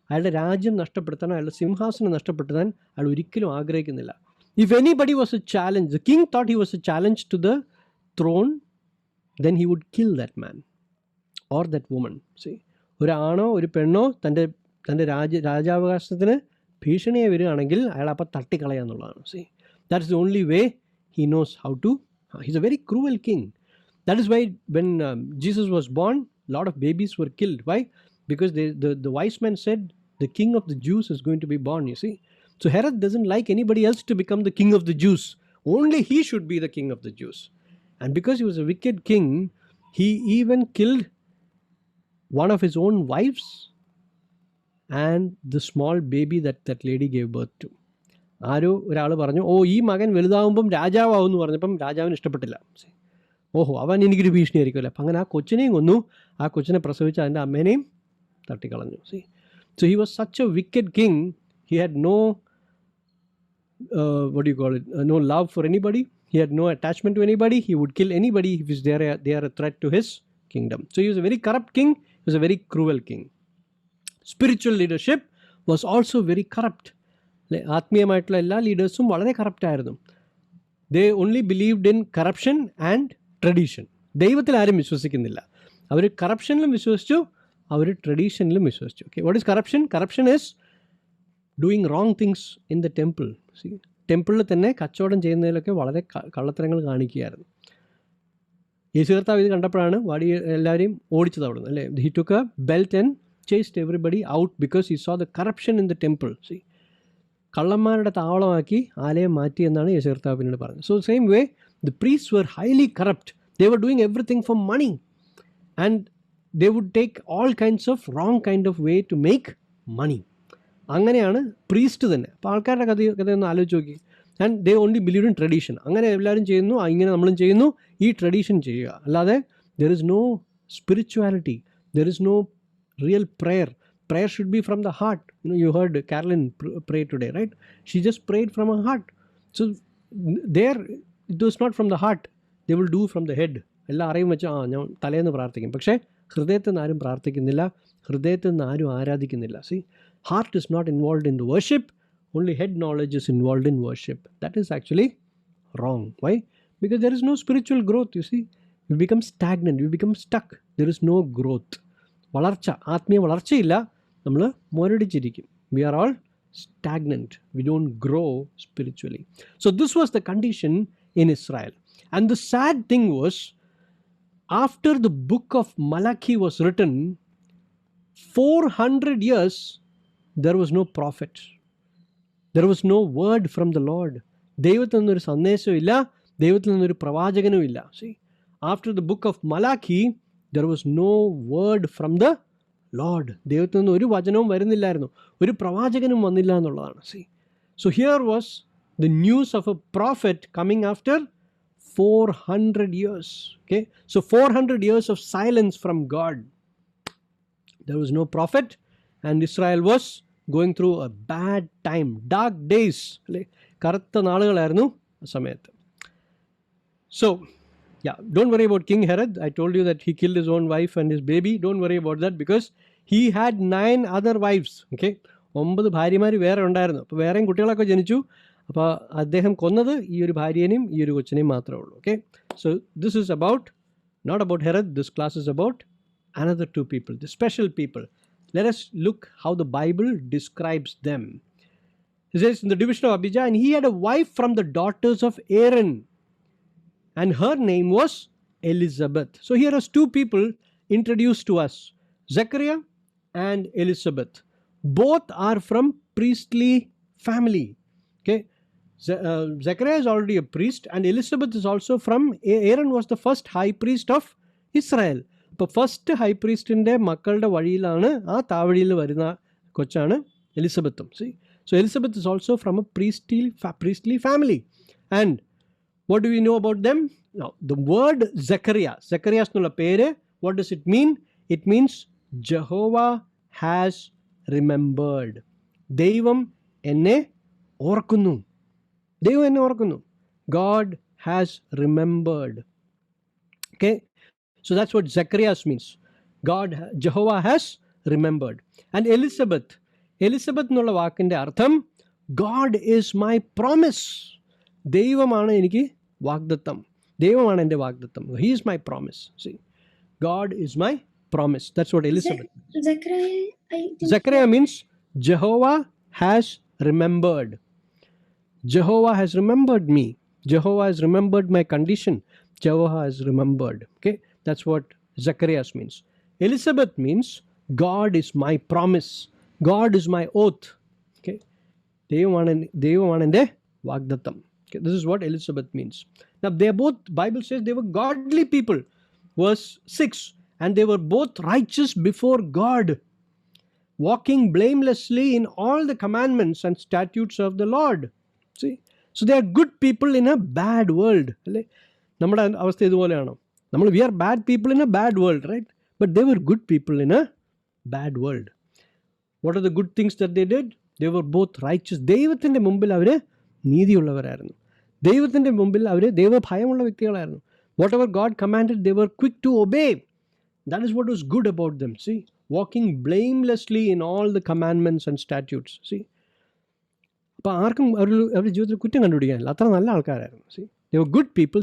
[SPEAKER 1] അയാളുടെ രാജ്യം നഷ്ടപ്പെടുത്താൻ, അയാളുടെ സിംഹാസനം നഷ്ടപ്പെടുത്താൻ അയാൾ ഒരിക്കലും ആഗ്രഹിക്കുന്നില്ല. If anybody was a challenge, the king thought he was a challenge to the throne, then he would kill that man or that woman. See, ഒരാണോ ഒരു പെണ്ണോ തൻ്റെ രാജാവകാശത്തിന് ഭീഷണിയെ വരികയാണെങ്കിൽ അയാൾ അപ്പം തട്ടിക്കളയാന്നുള്ളതാണ്. See, that is the only way he knows how to. He's a very cruel king. That is why when Jesus was born, a lot of babies were killed. Why? Because the wise men said the king of the Jews is going to be born, you see. So Herod doesn't like anybody else to become the king of the Jews. Only he should be the king of the Jews. And because he was a wicked king, he even killed one of his own wives and the small baby that lady gave birth to. ഒരാൾ പറഞ്ഞു, ഈ മകൻ വലുതാവുമ്പം രാജാവും എന്ന് പറഞ്ഞപ്പം രാജാവിന് ഇഷ്ടപ്പെട്ടില്ല. അവൻ എനിക്കൊരു ഭീഷണി ആയിരിക്കുമല്ലോ. അപ്പം അങ്ങനെ ആ കൊച്ചിനെയും കൊന്നു, ആ കൊച്ചിനെ പ്രസവിച്ച് അതിൻ്റെ അമ്മേനെയും തട്ടിക്കളഞ്ഞു. So he was such a wicked king. He had no no love for anybody. He had no attachment to anybody. He would kill anybody if they are a threat to his kingdom. So he was a very corrupt king. He was a very cruel king. Spiritual leadership was also very corrupt. ആത്മീയമായിട്ടുള്ള എല്ലാ ലീഡേഴ്സും വളരെ കറപ്റ്റായിരുന്നു. They only believed in corruption and tradition. ദൈവത്തിൽ ആരും വിശ്വസിക്കുന്നില്ല. അവർ കറപ്ഷനിലും വിശ്വസിച്ചു, അവർ ട്രഡീഷനിലും വിശ്വസിച്ചു. Okay, what is corruption? Corruption is doing wrong things in the temple. See, ടെമ്പിളിൽ തന്നെ കച്ചവടം ചെയ്യുന്നതിലൊക്കെ വളരെ കള്ളത്തരങ്ങൾ കാണിക്കുകയായിരുന്നു. യേശു കർത്താവ് ഇത് കണ്ടപ്പോഴാണ് എല്ലാവരെയും ഓടിച്ചത് അവിടെ നിന്ന്, അല്ലേ? He took a belt and chased everybody out because he saw the corruption in the temple. See, കള്ളന്മാരുടെ താവളമാക്കി ആലയം മാറ്റി എന്നാണ് യേശു കർത്താവ് പിന്നീട് പറഞ്ഞത്. So same way the priest were highly corrupt. They were doing everything for money and they would take all kinds of wrong kind of way to make money. അങ്ങനെയാണ് പ്രീസ്റ്റ് തന്നെ. അപ്പോൾ ആൾക്കാരുടെ കഥയൊന്ന് ആലോചിച്ച് നോക്കി. And they only believe in tradition. അങ്ങനെ എല്ലാവരും ചെയ്യുന്നു, ഇങ്ങനെ നമ്മളും ചെയ്യുന്നു, ഈ ട്രഡീഷൻ ചെയ്യുക. അല്ലാതെ there is no spirituality, there is no real prayer. Prayer should be from the heart. You heard Carolyn pray today, right? She just prayed from her heart. So there, it was not from the heart. They will do from the head. എല്ലാം അറിയും വെച്ചാൽ ഞാൻ തലേന്ന് പ്രാർത്ഥിക്കും, പക്ഷേ ഹൃദയത്തിൽ നിന്ന് ആരും പ്രാർത്ഥിക്കുന്നില്ല, ഹൃദയത്തിൽ നിന്ന് ആരും ആരാധിക്കുന്നില്ല. See, heart is not involved in the worship, only head knowledge is involved in worship. That is actually wrong. Why? Because there is no spiritual growth, you see. You become stagnant, you become stuck. There is no growth. വളർച്ച, ആത്മീയ വളർച്ചയില്ല, നമ്മൾ മുരടിച്ചിരിക്കും. We are all stagnant. We don't grow spiritually. So this was the condition in Israel. And the sad thing was, after the book of Malachi was written, 400 years, there was no prophet. There was no word from the Lord. ദൈവത്തിൽ നിന്നൊരു സന്ദേശവും ഇല്ല, ദൈവത്തിൽ നിന്നൊരു പ്രവാചകനും ഇല്ല. See, after the book of Malachi, there was no word from the Lord. ദൈവത്തിൽ നിന്ന് ഒരു വചനവും വരുന്നില്ലായിരുന്നു, ഒരു പ്രവാചകനും വന്നില്ല എന്നുള്ളതാണ്. See, so here was the news of a prophet coming after 400 years. Okay, so 400 years of silence from God. There was no prophet and Israel was going through a bad time, dark days. കറുത്ത നാളുകളായിരുന്നു ആ സമയത്ത്. So yeah, don't worry about King Herod. I told you that he killed his own wife and his baby. Don't worry about that because he had 9 other wives. Okay, 9 ഭാര്യമാർ വേറെ ഉണ്ടായിരുന്നു. അപ്പോൾ വേറെയും കുട്ടികളൊക്കെ ജനിച്ചു. അപ്പോൾ അദ്ദേഹം കൊന്നത് ഈ ഒരു ഭാര്യനെയും ഈ ഒരു കൊച്ചിനെയും മാത്രമേ ഉള്ളൂ. Okay, so this is about, not about Herod. This class is about another 2 people, the special people. Let us look how the Bible describes them. It says in the division of Abijah, and he had a wife from the daughters of Aaron, and her name was Elizabeth. So here are 2 people introduced to us, Zechariah and Elizabeth. Both are from priestly family. Okay, Zechariah is already a priest and Elizabeth is also from, Aaron was the first high priest of Israel. ഇപ്പോൾ first high പ്രീസ്റ്റിൻ്റെ മക്കളുടെ വഴിയിലാണ്, ആ താവഴിയിൽ വരുന്ന കൊച്ചാണ് എലിസബത്തും. See, so Elizabeth is also from a priestly family. And what do we know about them? Now, the word Zechariah എന്നുള്ള പേര്, what does it mean? It means Jehovah has remembered. ദൈവം എന്നെ ഓർക്കുന്നു. ദൈവം എന്നെ ഓർക്കുന്നു. God has remembered. Okay, so that's what Zechariah means. Jehovah has remembered. And Elizabeth എന്നുള്ള വാക്കിൻ്റെ അർത്ഥം God is my promise. ദൈവമാണ് എനിക്ക് വാഗ്ദത്തം, ദൈവമാണ് എൻ്റെ വാഗ്ദത്തം. He is my promise. See, God is my promise. That's what Elizabeth. Zechariah means Jehovah has remembered. Jehovah has remembered me. Jehovah has remembered my condition. Jehovah has remembered. Okay, that's what Zechariah means. Elizabeth means God is my promise. God is my oath. Okay, ദൈവമാണ് എൻ്റെ വാഗ്ദത്തം. Okay, this is what Elizabeth means. Now they are both, Bible says they were godly people. Verse 6, and they were both righteous before God, walking blamelessly in all the commandments and statutes of the Lord. See, so they are good people in a bad world. അല്ലേ, നമ്മുടെ അവസ്ഥ ഇതുപോലെയാണോ? we are bad people in a bad world, right? But they were good people in a bad world. What are the good things that they did? They were both righteous. ദൈവത്തിൻ്റെ മുമ്പിൽ അവർ നീതിയുള്ളവരായിരുന്നു. ദൈവത്തിൻ്റെ മുമ്പിൽ അവർ ദൈവഭയമുള്ള വ്യക്തികളായിരുന്നു. Whatever God commanded, they were quick to obey. That is what was good about them. See, walking blamelessly in all the commandments and statutes. See, അപ്പോൾ ആർക്കും അവരുടെ ജീവിതത്തിൽ കുറ്റം കണ്ടുപിടിക്കാനില്ല, അത്ര നല്ല ആൾക്കാരായിരുന്നു. See, they were good people.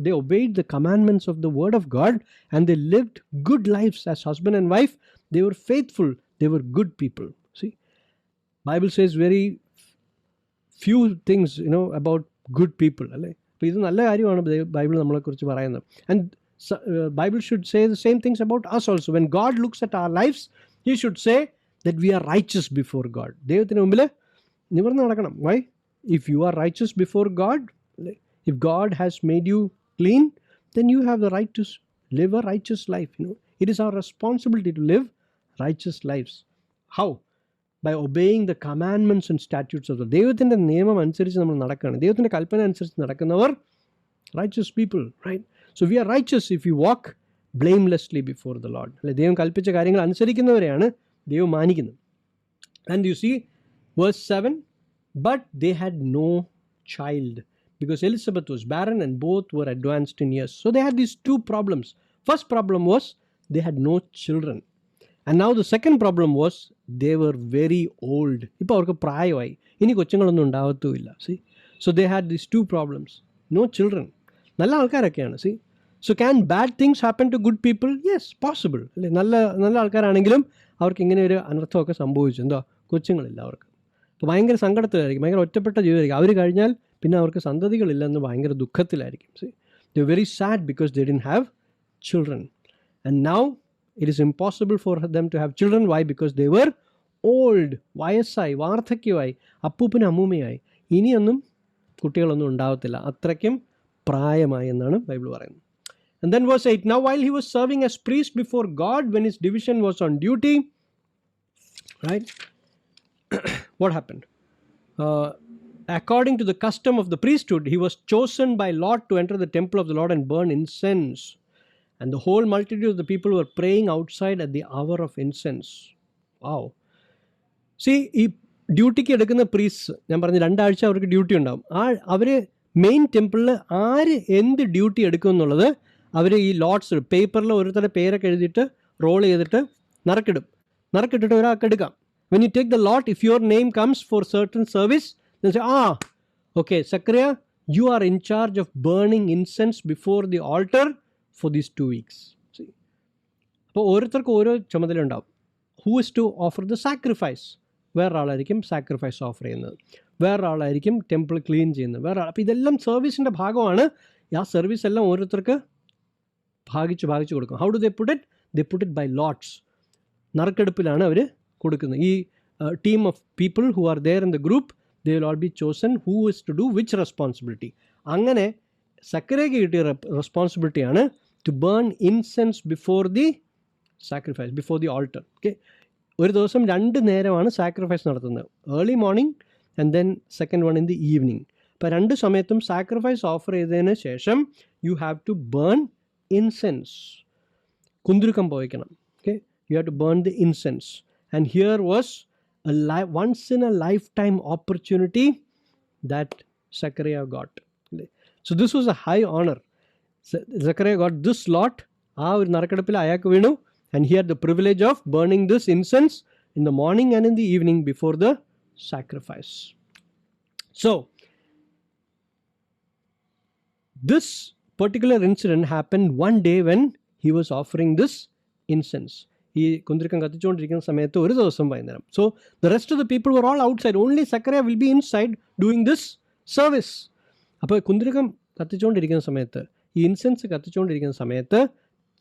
[SPEAKER 1] They obeyed the commandments of the word of God and they lived good lives as husband and wife. They were faithful. They were good people. See, Bible says very few things, about good people. അല്ലേ? അപ്പോൾ ഇത് നല്ല കാര്യമാണ് Bible നമ്മളെക്കുറിച്ച് പറയുന്നത്. And Bible should say the same things about us also. When God looks at our lives, He should say that we are righteous before God. ദൈവത്തിന് മുമ്പിൽ നിവർന്ന് നടക്കണം. Why? If you are righteous before God, if God has made you clean, then you have the right to live a righteous life. It is our responsibility to live righteous lives. How? By obeying the commandments and statutes of the ദൈവത്തിൻ്റെ നിയമം അനുസരിച്ച് നമ്മൾ നടക്കുകയാണ്. ദൈവത്തിൻ്റെ കൽപ്പന അനുസരിച്ച് നടക്കുന്നവർ righteous people, right? So we are righteous if we walk blamelessly before the Lord. അല്ലെ, ദൈവം കൽപ്പിച്ച കാര്യങ്ങൾ അനുസരിക്കുന്നവരെയാണ് ദൈവം മാനിക്കുന്നത്. And you see verse 7, but they had no child because Elizabeth was barren and both were advanced in years. So they had these two problems. First problem was they had no children. And now the second problem was they were very old. ഇപ്പോൾ അവർക്ക് പ്രായമായി, ഇനി കൊച്ചുങ്ങളൊന്നും ഉണ്ടാവത്തുമില്ല. See, so they had these two problems. No children. നല്ല ആൾക്കാരൊക്കെയാണ്. See, so can bad things happen to good people? Yes, possible. അല്ലേ, നല്ല ആൾക്കാരാണെങ്കിലും അവർക്ക് ഇങ്ങനെ ഒരു അനർത്ഥമൊക്കെ സംഭവിച്ചു. എന്താ, കൊച്ചുങ്ങളില്ല അവർക്ക്. അപ്പോൾ ഭയങ്കര സങ്കടത്തിലായിരിക്കും, ഭയങ്കര ഒറ്റപ്പെട്ട ജീവിതമായിരിക്കും. അവർ കഴിഞ്ഞാൽ പിന്നെ അവർക്ക് സന്തതികളില്ലെന്ന് ഭയങ്കര ദുഃഖത്തിലായിരിക്കും. See, they were very sad because they didn't have children. And now it is impossible for them to have children. Why? Because they were old. വയസ്സായി, വാർദ്ധക്യമായി, അപ്പൂപ്പനും അമ്മൂമ്മയായി, ഇനിയൊന്നും കുട്ടികളൊന്നും ഉണ്ടാവത്തില്ല, അത്രയ്ക്കും പ്രായമായി എന്നാണ് ബൈബിൾ പറയുന്നത്. And then verse 8, now while he was serving as priest before God, when his division was on duty, right, what happened? According to the custom of the priesthood, he was chosen by Lot to enter the temple of the Lord and burn incense. And the whole multitude of the people were praying outside at the hour of incense. Wow. See, ഈ ഡ്യൂട്ടിക്ക് എടുക്കുന്ന priest, ഞാൻ പറഞ്ഞ 2 ആഴ്ച അവർക്ക് duty ഉണ്ടാവും. അവർ main ടെമ്പിളിൽ ആര് എന്ത് ഡ്യൂട്ടി എടുക്കും എന്നുള്ളത് അവർ ഈ ലോട്ട്സ് പേപ്പറിൽ ഓരോരുത്തരുടെ പേരൊക്കെ എഴുതിയിട്ട് റോൾ ചെയ്തിട്ട് നറുക്കിട്ടിട്ട് ഒരാൾക്ക് എടുക്കാം. When you take the lot, if your name comes for certain service, then say, okay, Zechariah, you are in charge of burning incense before the altar for these 2 weeks. See, അപ്പോൾ ഓരോരുത്തർക്കും ഓരോ ചുമതല ഉണ്ടാവും. Who is to offer the sacrifice? വേറൊരാളായിരിക്കും sacrifice offer ചെയ്യുന്നത്, വേറൊരാളായിരിക്കും temple clean ചെയ്യുന്നത്, വേറൊരാൾ. അപ്പോൾ ഇതെല്ലാം സർവീസിൻ്റെ ഭാഗമാണ്. ആ സർവീസ് എല്ലാം ഓരോരുത്തർക്ക് ഭാഗിച്ച് കൊടുക്കും. How do they put it? They put it by lots. നറുക്കെടുപ്പിലാണ് അവർ കൊടുക്കുന്നത്. ഈ team of people who are there in the group, they will all be chosen who is to do which responsibility. അങ്ങനെ സക്കരയ്ക്ക് കിട്ടിയ റെസ്പോൺസിബിലിറ്റിയാണ് to burn incense before the sacrifice, before the altar. Okay, ഒരു ദിവസം 2 നേരമാണ് സാക്രിഫൈസ് നടത്തുന്നത്, early morning and then second one in the evening. അപ്പോൾ 2 സമയത്തും സാക്രിഫൈസ് ഓഫർ ചെയ്തതിന് ശേഷം you have to burn incense. കുന്തുരുക്കം പോയിക്കണം. Okay, you have to burn the incense. And here was a once in a lifetime opportunity that Zechariah got. So this was a high honor. Zechariah got this lot. ആ ഒരു നറുക്കെടുപ്പിൽ അയാൾക്ക് വീണു. And he had the privilege of burning this incense in the morning and in the evening before the sacrifice. So this particular incident happened one day when he was offering this incense. ഈ കുന്തിരിക്കം കത്തിച്ചുകൊണ്ടിരിക്കുന്ന സമയത്ത് ഒരു ദിവസം വൈകുന്നേരം. So the rest of the people were all outside. Only Zechariah will be inside doing this service. അപ്പോൾ കുന്തിരിക്കം കത്തിച്ചുകൊണ്ടിരിക്കുന്ന സമയത്ത്, ഈ incense കത്തിച്ചുകൊണ്ടിരിക്കുന്ന സമയത്ത്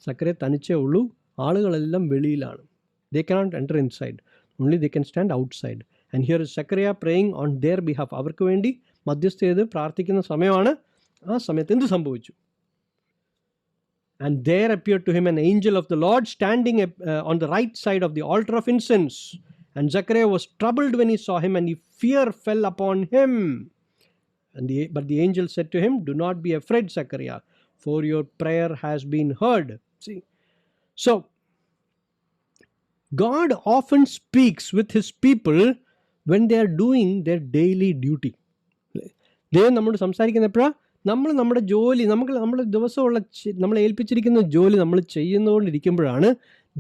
[SPEAKER 1] Zechariah തനിച്ചേ ഉള്ളൂ, ആളുകളെല്ലാം വെളിയിലാണ്. They cannot enter inside. Only they can stand outside. And here is Zechariah praying on their behalf. അവർക്ക് വേണ്ടി മധ്യസ്ഥ ചെയ്ത് പ്രാർത്ഥിക്കുന്ന സമയമാണ്. ആ സമയത്ത് എന്ത് സംഭവിച്ചു? And there appeared to him an angel of the Lord standing on the right side of the altar of incense. And Zechariah was troubled when he saw him, and fear fell upon him. But the angel said to him, do not be afraid, Zechariah, for your prayer has been heard. See, so God often speaks with his people when they are doing their daily duty. ദൈവം നമ്മോട് സംസാരിക്കുന്ന എപ്പോഴാണ്? നമ്മൾ നമ്മുടെ ജോലി, നമ്മുടെ ദിവസമുള്ള നമ്മളെ ഏൽപ്പിച്ചിരിക്കുന്ന ജോലി നമ്മൾ ചെയ്യുന്നുകൊണ്ടിരിക്കുമ്പോഴാണ്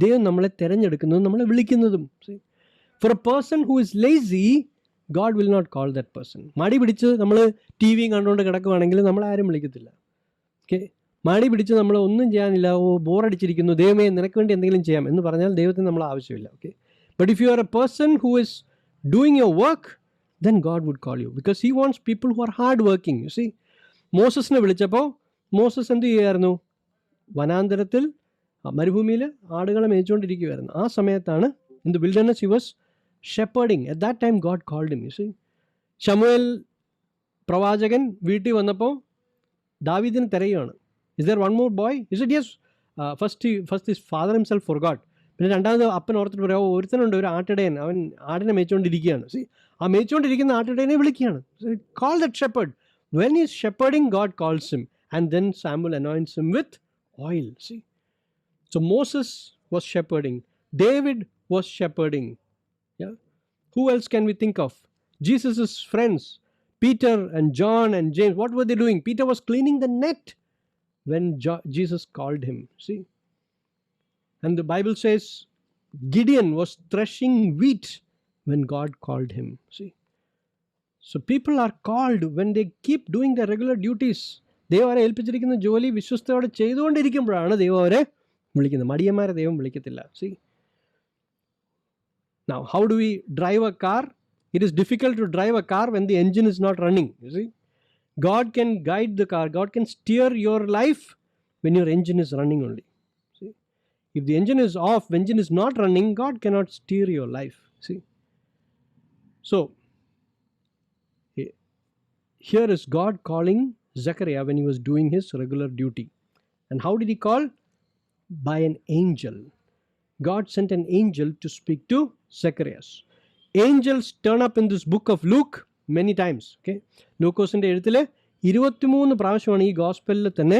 [SPEAKER 1] ദൈവം നമ്മളെ തിരഞ്ഞെടുക്കുന്നതും നമ്മളെ വിളിക്കുന്നതും. For a person who is lazy, God will not call that person. മടി പിടിച്ച് നമ്മൾ ടി വിയും കണ്ടുകൊണ്ട് കിടക്കുകയാണെങ്കിൽ നമ്മളാരും വിളിക്കത്തില്ല. ഓക്കെ, മടി പിടിച്ച് നമ്മൾ ഒന്നും ചെയ്യാനില്ല, ബോറടിച്ചിരിക്കുന്നു, ദൈവമേ നിനക്ക് വേണ്ടി എന്തെങ്കിലും ചെയ്യാം എന്ന് പറഞ്ഞാൽ ദൈവത്തിന് നമ്മൾ ആവശ്യമില്ല. Okay, but if you are A person who is doing your work, then God would call you, because He wants people who are hard working. You see, മോസസിനെ വിളിച്ചപ്പോൾ മോസസ് എന്ത് ചെയ്യുമായിരുന്നു? വനാന്തരത്തിൽ മരുഭൂമിയിൽ ആടുകളെ മേയിച്ചുകൊണ്ടിരിക്കുകയായിരുന്നു. ആ സമയത്താണ് in the wilderness he was shepherding. At that time God called him. You see, ശമൂവേൽ പ്രവാചകൻ വീട്ടിൽ വന്നപ്പോൾ ദാവീദിന് തിരയുകയാണ്. Is there one more boy? He said yes. First his father himself forgot. പിന്നെ രണ്ടാമത് അപ്പൻ ഓർത്തിട്ട് പറയാം, ഒരുത്തനുണ്ട്, ഒരു ആട്ടിടയൻ, അവൻ ആടിനെ മേയിച്ചുകൊണ്ടിരിക്കുകയാണ്. See, ആ മേയിച്ചുകൊണ്ടിരിക്കുന്ന ആട്ടിടയനെ വിളിക്കുകയാണ്. Call that shepherd. When he is shepherding, God calls him, and then Samuel anoints him with oil. See, so Moses was shepherding, David was shepherding. Yeah, who else can we think of? Jesus's friends, Peter and John and James, what were they doing? Peter was cleaning the net when Jesus called him. See, and the Bible says Gideon was threshing wheat when God called him. See, so people are called when they keep doing their regular duties. ദൈവം അവരെ ഏൽപ്പിച്ചിരിക്കുന്ന ജോലി വിശ്വസ്തയോടെ ചെയ്തുകൊണ്ടിരിക്കുമ്പോഴാണ് ദൈവം അവരെ വിളിക്കുന്നത്. മടിയന്മാരെ ദൈവം വിളിക്കത്തില്ല. See, now how do we drive a car? It is difficult to drive a car when the engine is not running. You see, God can guide the car, God can steer your life when your engine is running only. See, if the engine is off, the engine is not running, God cannot steer your life. See, so here is God calling Zechariah when he was doing his regular duty. And how did he call? By an angel. God sent an angel to speak to Zacharias. Angels turn up in this book of Luke many times. Okay, ലൂക്കോസിന്റെ എഴുത്തില് 23 പ്രാവശ്യമാണ് ഈ ഗോസ്പലിൽ തന്നെ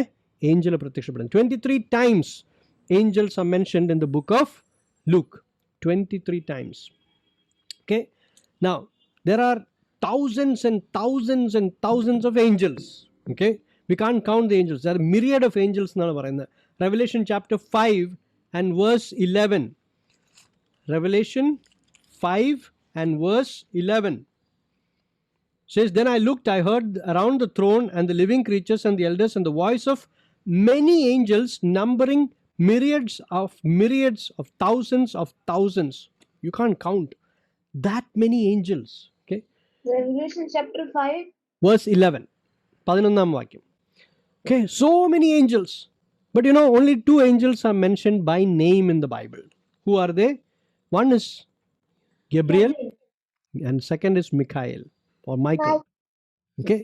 [SPEAKER 1] Angel പ്രത്യക്ഷപ്പെടുന്നത്. 23 times angels are mentioned in the book of Luke. 23 times. Okay, now there are thousands and thousands and thousands of angels. Okay, we can't count the angels. There are myriad of angels എന്നാണ് പറയുന്നത്. Revelation chapter 5 and verse 11. Revelation 5 and verse 11 says, then I looked, I heard around the throne and the living creatures and the elders and the voice of many angels numbering myriads of thousands. You can't count that many angels. Okay,
[SPEAKER 3] Revelation chapter 5.
[SPEAKER 1] verse 11, 11ാം വാക്യം. Okay, so many angels. But you know, only 2 angels are mentioned by name in the Bible. Who are they? One is Gabriel and second is Michael or Michael. Okay,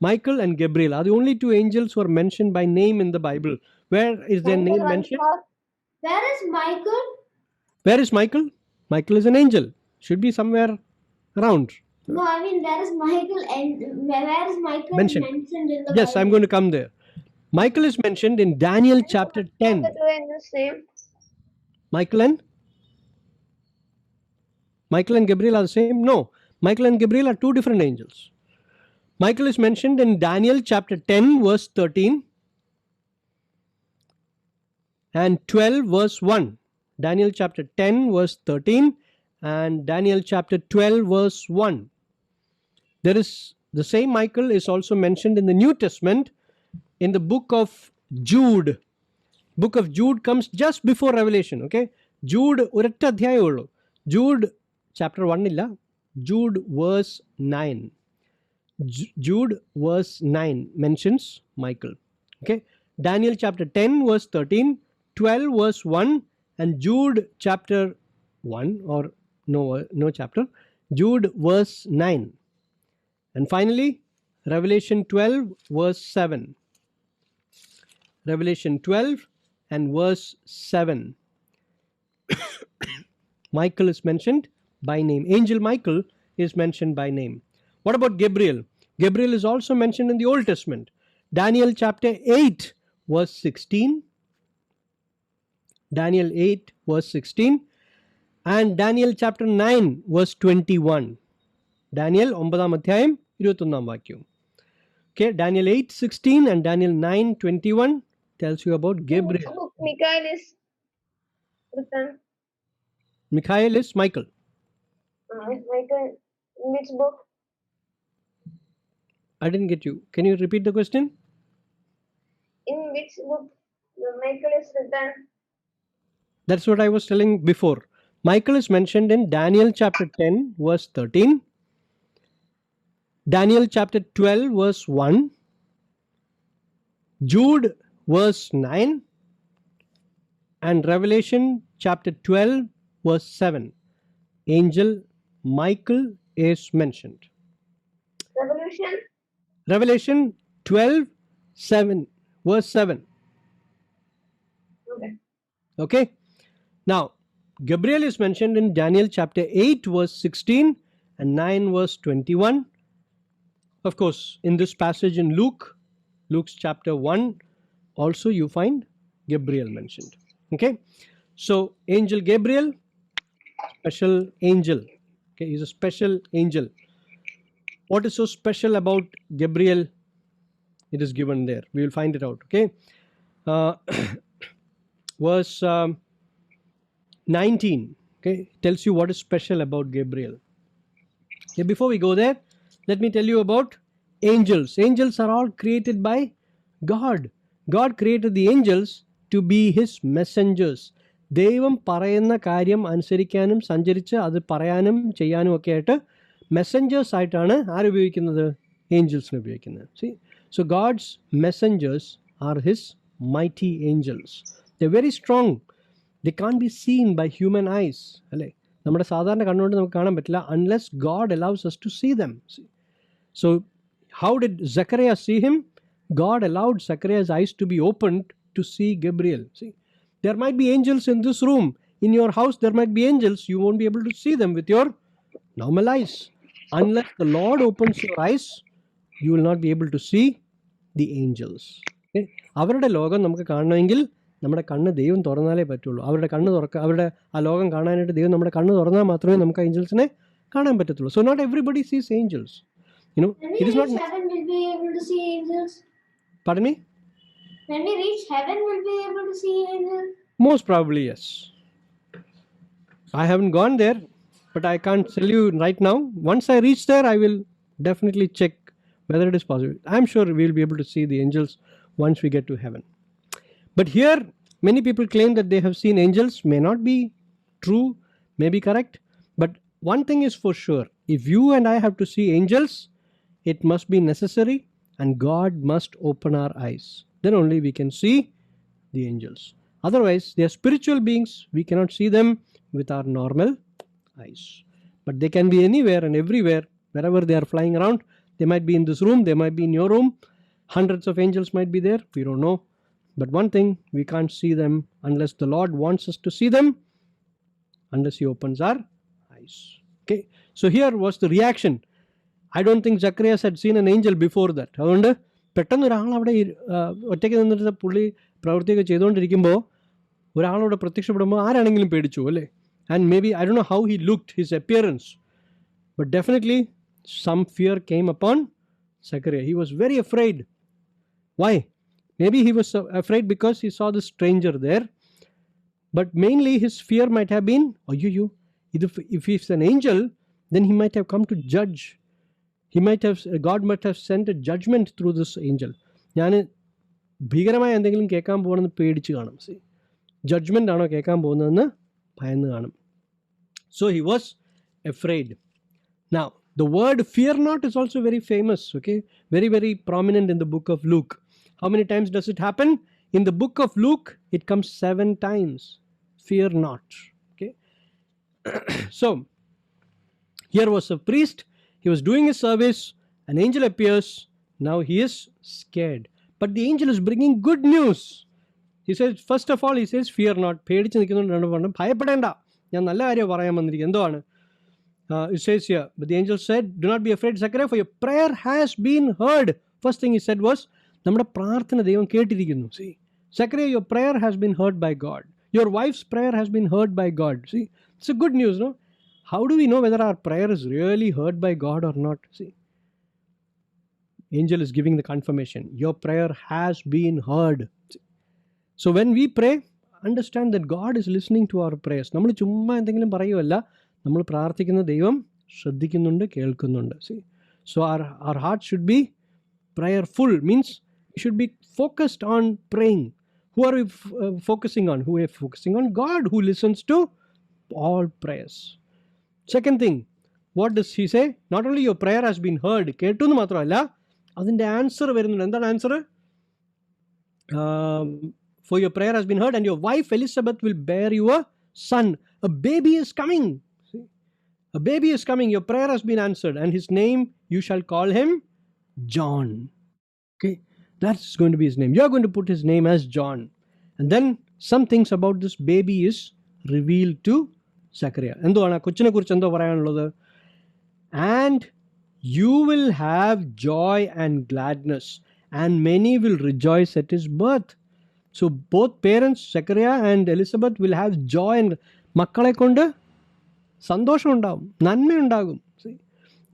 [SPEAKER 1] Michael and Gabriel are the only 2 angels who are mentioned by name in the Bible. Where is their name mentioned?
[SPEAKER 3] Where is Michael?
[SPEAKER 1] Where is Michael? Michael is an angel. Should be somewhere around.
[SPEAKER 3] No, I mean, where is Michael and where is Michael
[SPEAKER 1] Mentioned.
[SPEAKER 3] mentioned in the
[SPEAKER 1] Yes,
[SPEAKER 3] Bible?
[SPEAKER 1] I'm going to come there. Michael is mentioned in Daniel chapter 10.
[SPEAKER 3] The two angels name.
[SPEAKER 1] Michael and Gabriel are the same? No. Michael and Gabriel are 2 different angels. Michael is mentioned in Daniel chapter 10 verse 13 and 12 verse 1. Daniel chapter 10 verse 13 and Daniel chapter 12 verse 1. There is the same Michael is also mentioned in the New Testament in the book of Jude. Book of Jude comes just before Revelation. Okay, Jude ഒരൊറ്റ അധ്യായമേ ഉള്ളൂ. Jude chapter 1 ഇല്ല, Jude verse 9. Jude verse 9 mentions Michael. Okay, Daniel chapter 10 verse 13, 12 verse 1 and Jude chapter 1 or no chapter, Jude verse 9. And finally Revelation 12 verse 7. Revelation 12 and verse 7. Michael is mentioned by name. Angel Michael is mentioned by name. What about Gabriel? Gabriel is also mentioned in the Old Testament. Daniel chapter 8 verse 16. Daniel 8 verse 16 and Daniel chapter 9 verse 21. Daniel 9 അധ്യായം 21 വാക്യം. Okay, Daniel 8:16 and Daniel 9:21 tells you about Gabriel.
[SPEAKER 3] Michael is written.
[SPEAKER 1] Michael is Michael.
[SPEAKER 3] Michael, in which book?
[SPEAKER 1] I didn't get you. Can you repeat the question?
[SPEAKER 3] In which book Michael is written?
[SPEAKER 1] That's what I was telling before. Michael is mentioned in Daniel chapter 10 verse 13, Daniel chapter 12 verse 1, Jude verse 9, and Revelation chapter 12 verse 7. Angel Michael is mentioned. Revelation 12 7 verse 7. Okay. Now Gabriel is mentioned in Daniel chapter 8 verse 16 and 9 verse 21. Of course, in this passage in Luke's chapter 1, also you find Gabriel mentioned. Okay. So angel Gabriel, special angel. Okay, he's a special angel. What is so special about Gabriel? It is given there. We will find it out. Okay. Verse 19. Okay, tells you what is special about Gabriel. Okay, before we go there, let me tell you about angels. Angels are all created by God. God created the angels to be his messengers. ദൈവം പറയുന്ന കാര്യം അനുസരിക്കാനും സഞ്ചരിച്ച് അത് പറയാനും ചെയ്യാനും ഒക്കെ ആയിട്ട് messengers ആയിട്ടാണ് ആരുപയോഗിക്കുന്നത്? ഏഞ്ചൽസിനെ ഉപയോഗിക്കുന്നത്. See, so God's messengers are his mighty angels. They're very strong. They can't be seen by human eyes. അല്ലേ? നമ്മുടെ സാധാരണ കണ്ണുകൊണ്ട് നമുക്ക് കാണാൻ പറ്റില്ല unless God allows us to see them. See? So how did Zechariah see him? God allowed Zechariah's eyes to be opened to see Gabriel. See, there might be angels in this room. In your house, there might be angels. You won't be able to see them with your normal eyes. Unless the Lord opens your eyes, you will not be able to see the angels. Okay? അവരുടെ ലോകം നമുക്ക് കാണണമെങ്കിൽ നമ്മുടെ കണ്ണ് ദൈവം തുറന്നാലേ പറ്റുള്ളൂ. അവരുടെ കണ്ണ് തുറക്കുക, അവരുടെ ആ ലോകം കാണാനായിട്ട് ദൈവം നമ്മുടെ കണ്ണ് തുറന്നാൽ മാത്രമേ നമുക്ക് ഏഞ്ചൽസിനെ കാണാൻ പറ്റത്തുള്ളൂ. So not everybody sees angels. You know,
[SPEAKER 3] When
[SPEAKER 1] it
[SPEAKER 3] we
[SPEAKER 1] is not.
[SPEAKER 3] reach heaven, we'll be able to see angels.
[SPEAKER 1] Pardon me?
[SPEAKER 3] When we reach heaven, we'll be able to see angels.
[SPEAKER 1] Most probably yes. I haven't gone there, but I can't tell you right now. Once I reach there, I will definitely check whether it is possible. I'm sure we'll be able to see the angels once we get to heaven. But here, many people claim that they have seen angels. May not be true, may be correct. But one thing is for sure. If you and I have to see angels, it must be necessary and God must open our eyes. Then only we can see the angels. Otherwise, they are spiritual beings. We cannot see them with our normal eyes. But they can be anywhere and everywhere, wherever they are flying around. They might be in this room, they might be in your room. Hundreds of angels might be there. We don't know. But one thing, we can't see them unless the Lord wants us to see them, unless he opens our eyes. Okay. So here was the reaction. I don't think Zacharias had seen an angel before that. അതുകൊണ്ട് പെട്ടെന്ന് ഒരാൾ അവിടെ ഒറ്റയ്ക്ക് നിന്നിട്ട് പുള്ളി പ്രവൃത്തിയൊക്കെ ചെയ്തുകൊണ്ടിരിക്കുമ്പോൾ ഒരാളോട് പ്രത്യക്ഷപ്പെടുമ്പോൾ ആരാണെങ്കിലും പേടിച്ചു അല്ലേ? And maybe I don't know how he looked his appearance, but definitely some fear came upon Zechariah. He was very afraid. Why? Maybe he was afraid because he saw the stranger there, but mainly his fear might have been, if he's an angel, then he might have come to judge. God might have sent a judgment through this angel. ഞാൻ ഭീകരമായ എന്തെങ്കിലും കേൾക്കാൻ പോകണമെന്ന് പേടിച്ച് കാണും. C, judgement ആണോ കേൾക്കാൻ പോകുന്നതെന്ന് ഭയന്ന് കാണും. So he was afraid. Now, the word fear not is also very famous, okay? Very, very prominent in the book of Luke. How many times does it happen? In the book of Luke, it comes 7 times. Fear not, okay? So, here was a priest. He was doing his service. An angel appears. Now he is scared. But the angel is bringing good news. He says, first of all, he says, fear not. പേടിച്ച് നിൽക്കുന്നുണ്ട്, ഭയപ്പെടേണ്ട, ഞാൻ നല്ല കാര്യം പറയാൻ വന്നിരിക്കും. എന്താണ്? It says here, but the angel said, do not be afraid, Zechariah, for your prayer has been heard. First thing he said was, നമ്മുടെ പ്രാർത്ഥന ദൈവം കേട്ടിരിക്കുന്നു. See, Zechariah, your prayer has been heard by God. Your wife's prayer has been heard by God. See, it's a good news, no? How do we know whether our prayer is really heard by God or not? See, angel is giving the confirmation. Your prayer has been heard. See? So when we pray, understand that God is listening to our prayers. നമ്മൾ ചുമ്മാ എന്തെങ്കിലും പറയുമല്ല, നമ്മൾ പ്രാർത്ഥിക്കുന്ന ദൈവം ശ്രദ്ധിക്കുന്നുണ്ട്, കേൾക്കുന്നുണ്ട്. See, so our heart should be prayerful, means we should be focused on praying. Who are we focusing on? We are focusing on God, who listens to all prayers. Second thing, what does he say? Not only your prayer has been heard, കേട്ടു എന്ന് മാത്രമല്ല അതിൻ്റെ answer വരുന്നുണ്ട്. എന്താണ് answer? For your prayer has been heard, and your wife Elizabeth will bear you a son. A baby is coming. See? A baby is coming. Your prayer has been answered, and his name you shall call him John. Okay, that's going to be his name. You are going to put his name as John. And then some things about this baby is revealed to Zechariah. എന്തുവാണ് കൊച്ചിനെ കുറിച്ച് എന്തോ പറയാനുള്ളത്? And you will have joy and gladness, and many will rejoice at his birth. So both parents, Zechariah and Elizabeth, will have joy and മക്കളെ കൊണ്ട് സന്തോഷം ഉണ്ടാകും, നന്മയുണ്ടാകും.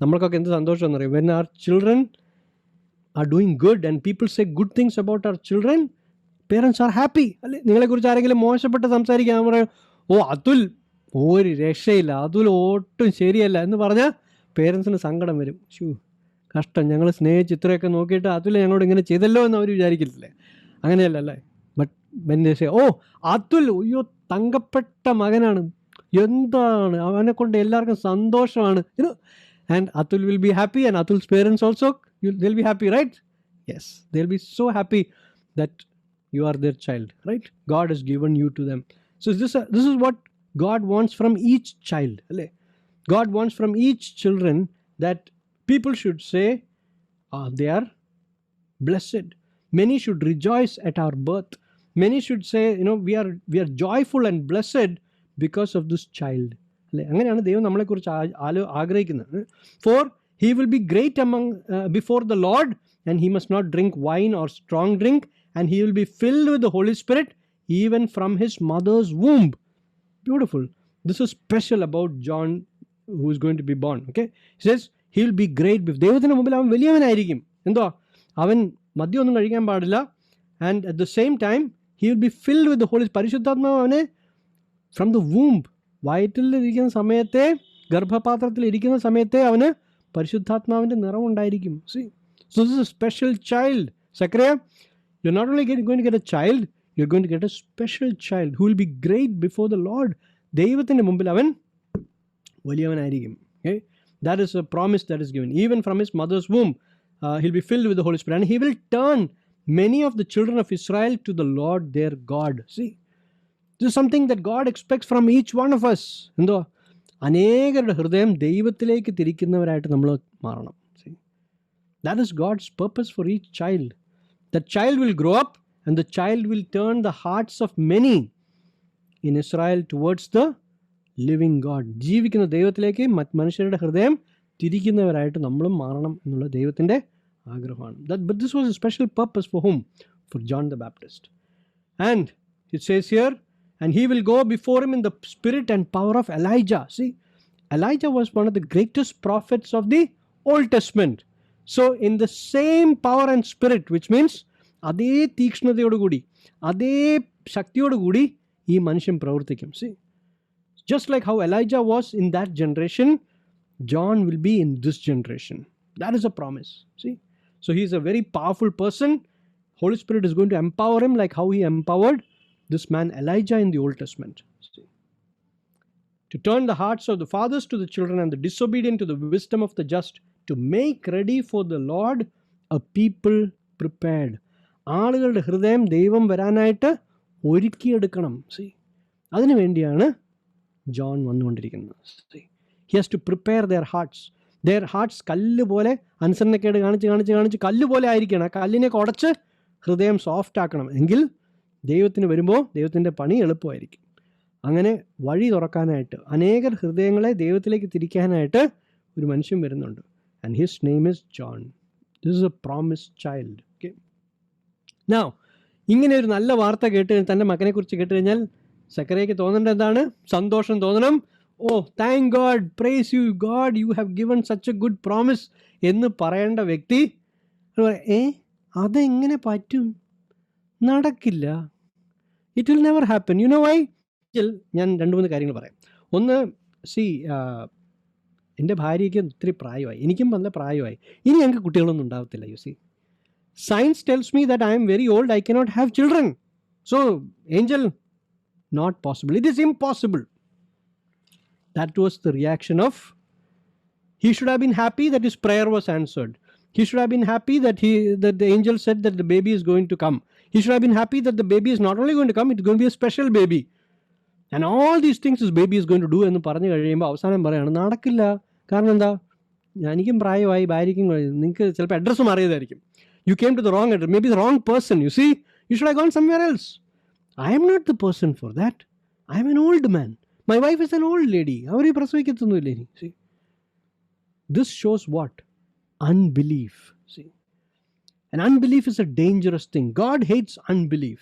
[SPEAKER 1] നമ്മൾക്കൊക്കെ എന്ത് സന്തോഷം എന്നറിയാം? When our children are doing good and people say good things about our children, parents are happy. അല്ലേ? നിങ്ങളെക്കുറിച്ച് ആരെങ്കിലും മോശപ്പെട്ട് സംസാരിക്കാൻ പറയും, ഓ അതുൽ ഒരു രക്ഷയില്ല, അതുൽ ഒട്ടും ശരിയല്ല എന്ന് പറഞ്ഞാൽ പേരൻസിന് സങ്കടം വരും. കഷ്ടം, ഞങ്ങൾ സ്നേഹിച്ച് ഇത്രയൊക്കെ നോക്കിയിട്ട് അതുൽ ഞങ്ങളോട് ഇങ്ങനെ ചെയ്തല്ലോ എന്ന് അവർ വിചാരിക്കില്ലേ? അങ്ങനെയല്ല അല്ലേ? ബട്ട് വെൻ ഓ അതുൽ അയ്യോ തങ്കപ്പെട്ട മകനാണ്, എന്താണ് അവനെ കൊണ്ട് എല്ലാവർക്കും സന്തോഷമാണ്, and Atul will be happy, and Atul's parents also, they'll be happy, right? Yes, they'll be so happy that you are their child, right? God has given you to them. So this is what God wants from each child. God wants from each children that people should say, they are blessed. Many should rejoice at our birth. Many should say, we are joyful and blessed because of this child. അങ്ങനെയാണ് ദൈവം നമ്മളെക്കുറിച്ച് ആഗ്രഹിക്കുന്നത്. For he will be great before the Lord, and he must not drink wine or strong drink, and he will be filled with the Holy Spirit even from his mother's womb. Beautiful. This is special about John who is going to be born. Okay, he says he will be great. ദൈവത്തിന് മുമ്പിൽ അവൻ വലിയവനായിരിക്കും. എന്തോ അവൻ മദ്യമൊന്നും കഴിക്കാൻ പാടില്ല. And at the same time he will be filled with the Holy Spirit. പരിശുദ്ധാത്മാവ് അവനെ from the womb, വയറ്റിലിരിക്കുന്ന സമയത്തെ, ഗർഭപാത്രത്തിൽ ഇരിക്കുന്ന സമയത്തെ അവന് പരിശുദ്ധാത്മാവിൻ്റെ നിറവുണ്ടായിരിക്കും. See, so this is a special child. Zechariah, you're not only going to get a child, you're going to get a special child who will be great before the Lord. ദൈവത്തിൻ്റെ മുമ്പിൽ അവൻ വലിയവനായിരിക്കും. Okay, that is a promise that is given. Even from his mother's womb, he'll be filled with the Holy Spirit, and he will turn many of the children of Israel to the Lord their God. See, this is something that God expects from each one of us. എന്തോ അനേകരുടെ ഹൃദയം ദൈവത്തിലേക്ക് തിരിക്കുന്നവരായിട്ട് നമ്മൾ മാറണം. See, that is God's purpose for each child. The child will grow up, and the child will turn the hearts of many in Israel towards the living God. ജീവിക്കുന്ന ദൈവത്തിലേക്ക് മനുഷ്യരുടെ ഹൃദയം തിരിക്കുന്നവരായിട്ട് നമ്മളും മാറണം എന്നുള്ള ദൈവത്തിൻ്റെ ആഗ്രഹമാണ്. But this was a special purpose for whom? For John the Baptist. And it says here, and he will go before him in the spirit and power of Elijah. See, Elijah was one of the greatest prophets of the Old Testament. So in the same power and spirit, which means അതേ തീക്ഷ്ണതയോടുകൂടി അതേ ശക്തിയോടുകൂടി ഈ മനുഷ്യൻ പ്രവർത്തിക്കും. See, just like how Elijah was in that generation, John will be in this generation. That is a promise. See, so he is a very powerful person. Holy Spirit is going to empower him like how he empowered this man Elijah in the Old Testament. See, to turn the hearts of the fathers to the children and the disobedient to the wisdom of the just, to make ready for the Lord a people prepared. ആളുകളുടെ ഹൃദയം ദൈവം വരാനായിട്ട് ഒരുക്കിയെടുക്കണം. See, അതിനു വേണ്ടിയാണ് John വന്നുകൊണ്ടിരിക്കുന്നത്. See, he has to prepare their hearts. Their hearts കല്ല് പോലെ അനുസരണക്കേട് കാണിച്ച് കല്ല് പോലെ ആയിരിക്കണം. ആ കല്ലിനെ കുടച്ച് ഹൃദയം സോഫ്റ്റ് ആക്കണം. എങ്കിൽ ദൈവത്തിന് വരുമ്പോൾ ദൈവത്തിൻ്റെ പണി എളുപ്പമായിരിക്കും. അങ്ങനെ വഴി തുറക്കാനായിട്ട് അനേകർ ഹൃദയങ്ങളെ ദൈവത്തിലേക്ക് തിരിക്കാനായിട്ട് ഒരു മനുഷ്യൻ വരുന്നുണ്ട്. And his name is John. This is a promised child. Okay. Now, ഇങ്ങനെ ഒരു നല്ല വാർത്ത കേട്ട് തൻ്റെ മകനെക്കുറിച്ച് കേട്ട് കഴിഞ്ഞാൽ സക്കറിയയ്ക്ക് തോന്നേണ്ടത് എന്താണ്? സന്തോഷം തോന്നണം. Oh thank God, praise you God, you have given such a good promise എന്ന് പറയേണ്ട വ്യക്തി അതെങ്ങനെ പറ്റും? നടക്കില്ല. It will never happen. You know why? ഞാൻ 2-3 കാര്യങ്ങൾ പറയാം. ഒന്ന്, എൻ്റെ ഭാര്യയ്ക്ക് ഒത്തിരി പ്രായമായി, എനിക്കും നല്ല പ്രായമായി, ഇനി ഞങ്ങൾക്ക് കുട്ടികളൊന്നും ഉണ്ടാകത്തില്ല. You see, science tells me that I am very old, I cannot have children. So angel, not possible. It is impossible. That was the reaction of, he should have been happy that his prayer was answered. He should have been happy that the angel said that the baby is going to come. He should have been happy that the baby is not only going to come, it's going to be a special baby. And all these things this baby is going to do എന്ന് പറഞ്ഞു കഴിയുമ്പോൾ അവസാനം പറയാണ് നടക്കില്ല. കാരണം എന്താ, എനിക്കും പ്രായമായി, ഭാര്യയ്ക്കും നിങ്ങൾക്ക് ചിലപ്പോൾ address മാറിയതായിരിക്കും. You came to the wrong address, maybe the wrong person. You see, you should have gone somewhere else. I am not the person for that. I am an old man. My wife is an old lady. അവർ പ്രസവിക്കത്തൊന്നുമില്ല ഇനി. See, this shows what? Unbelief. See, and unbelief is a dangerous thing. God hates unbelief.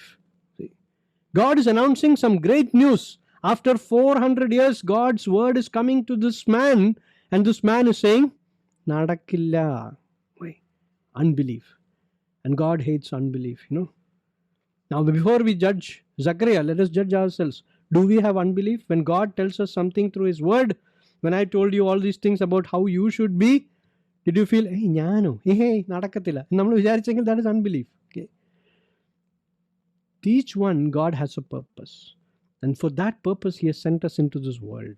[SPEAKER 1] See, God is announcing some great news. After 400 years, God's word is coming to this man, and this man is saying, nadakilla. Why? Unbelief. And God hates unbelief, you know. Now, before we judge Zechariah, let us judge ourselves. Do we have unbelief? When God tells us something through His word, when I told you all these things about how you should be, did you feel, hey, ഞാനോ നടക്കത്തില്ല നമ്മൾ വിചാരിച്ചെങ്കിൽ that is unbelief. Okay. Each one, God has a purpose. And for that purpose, He has sent us into this world.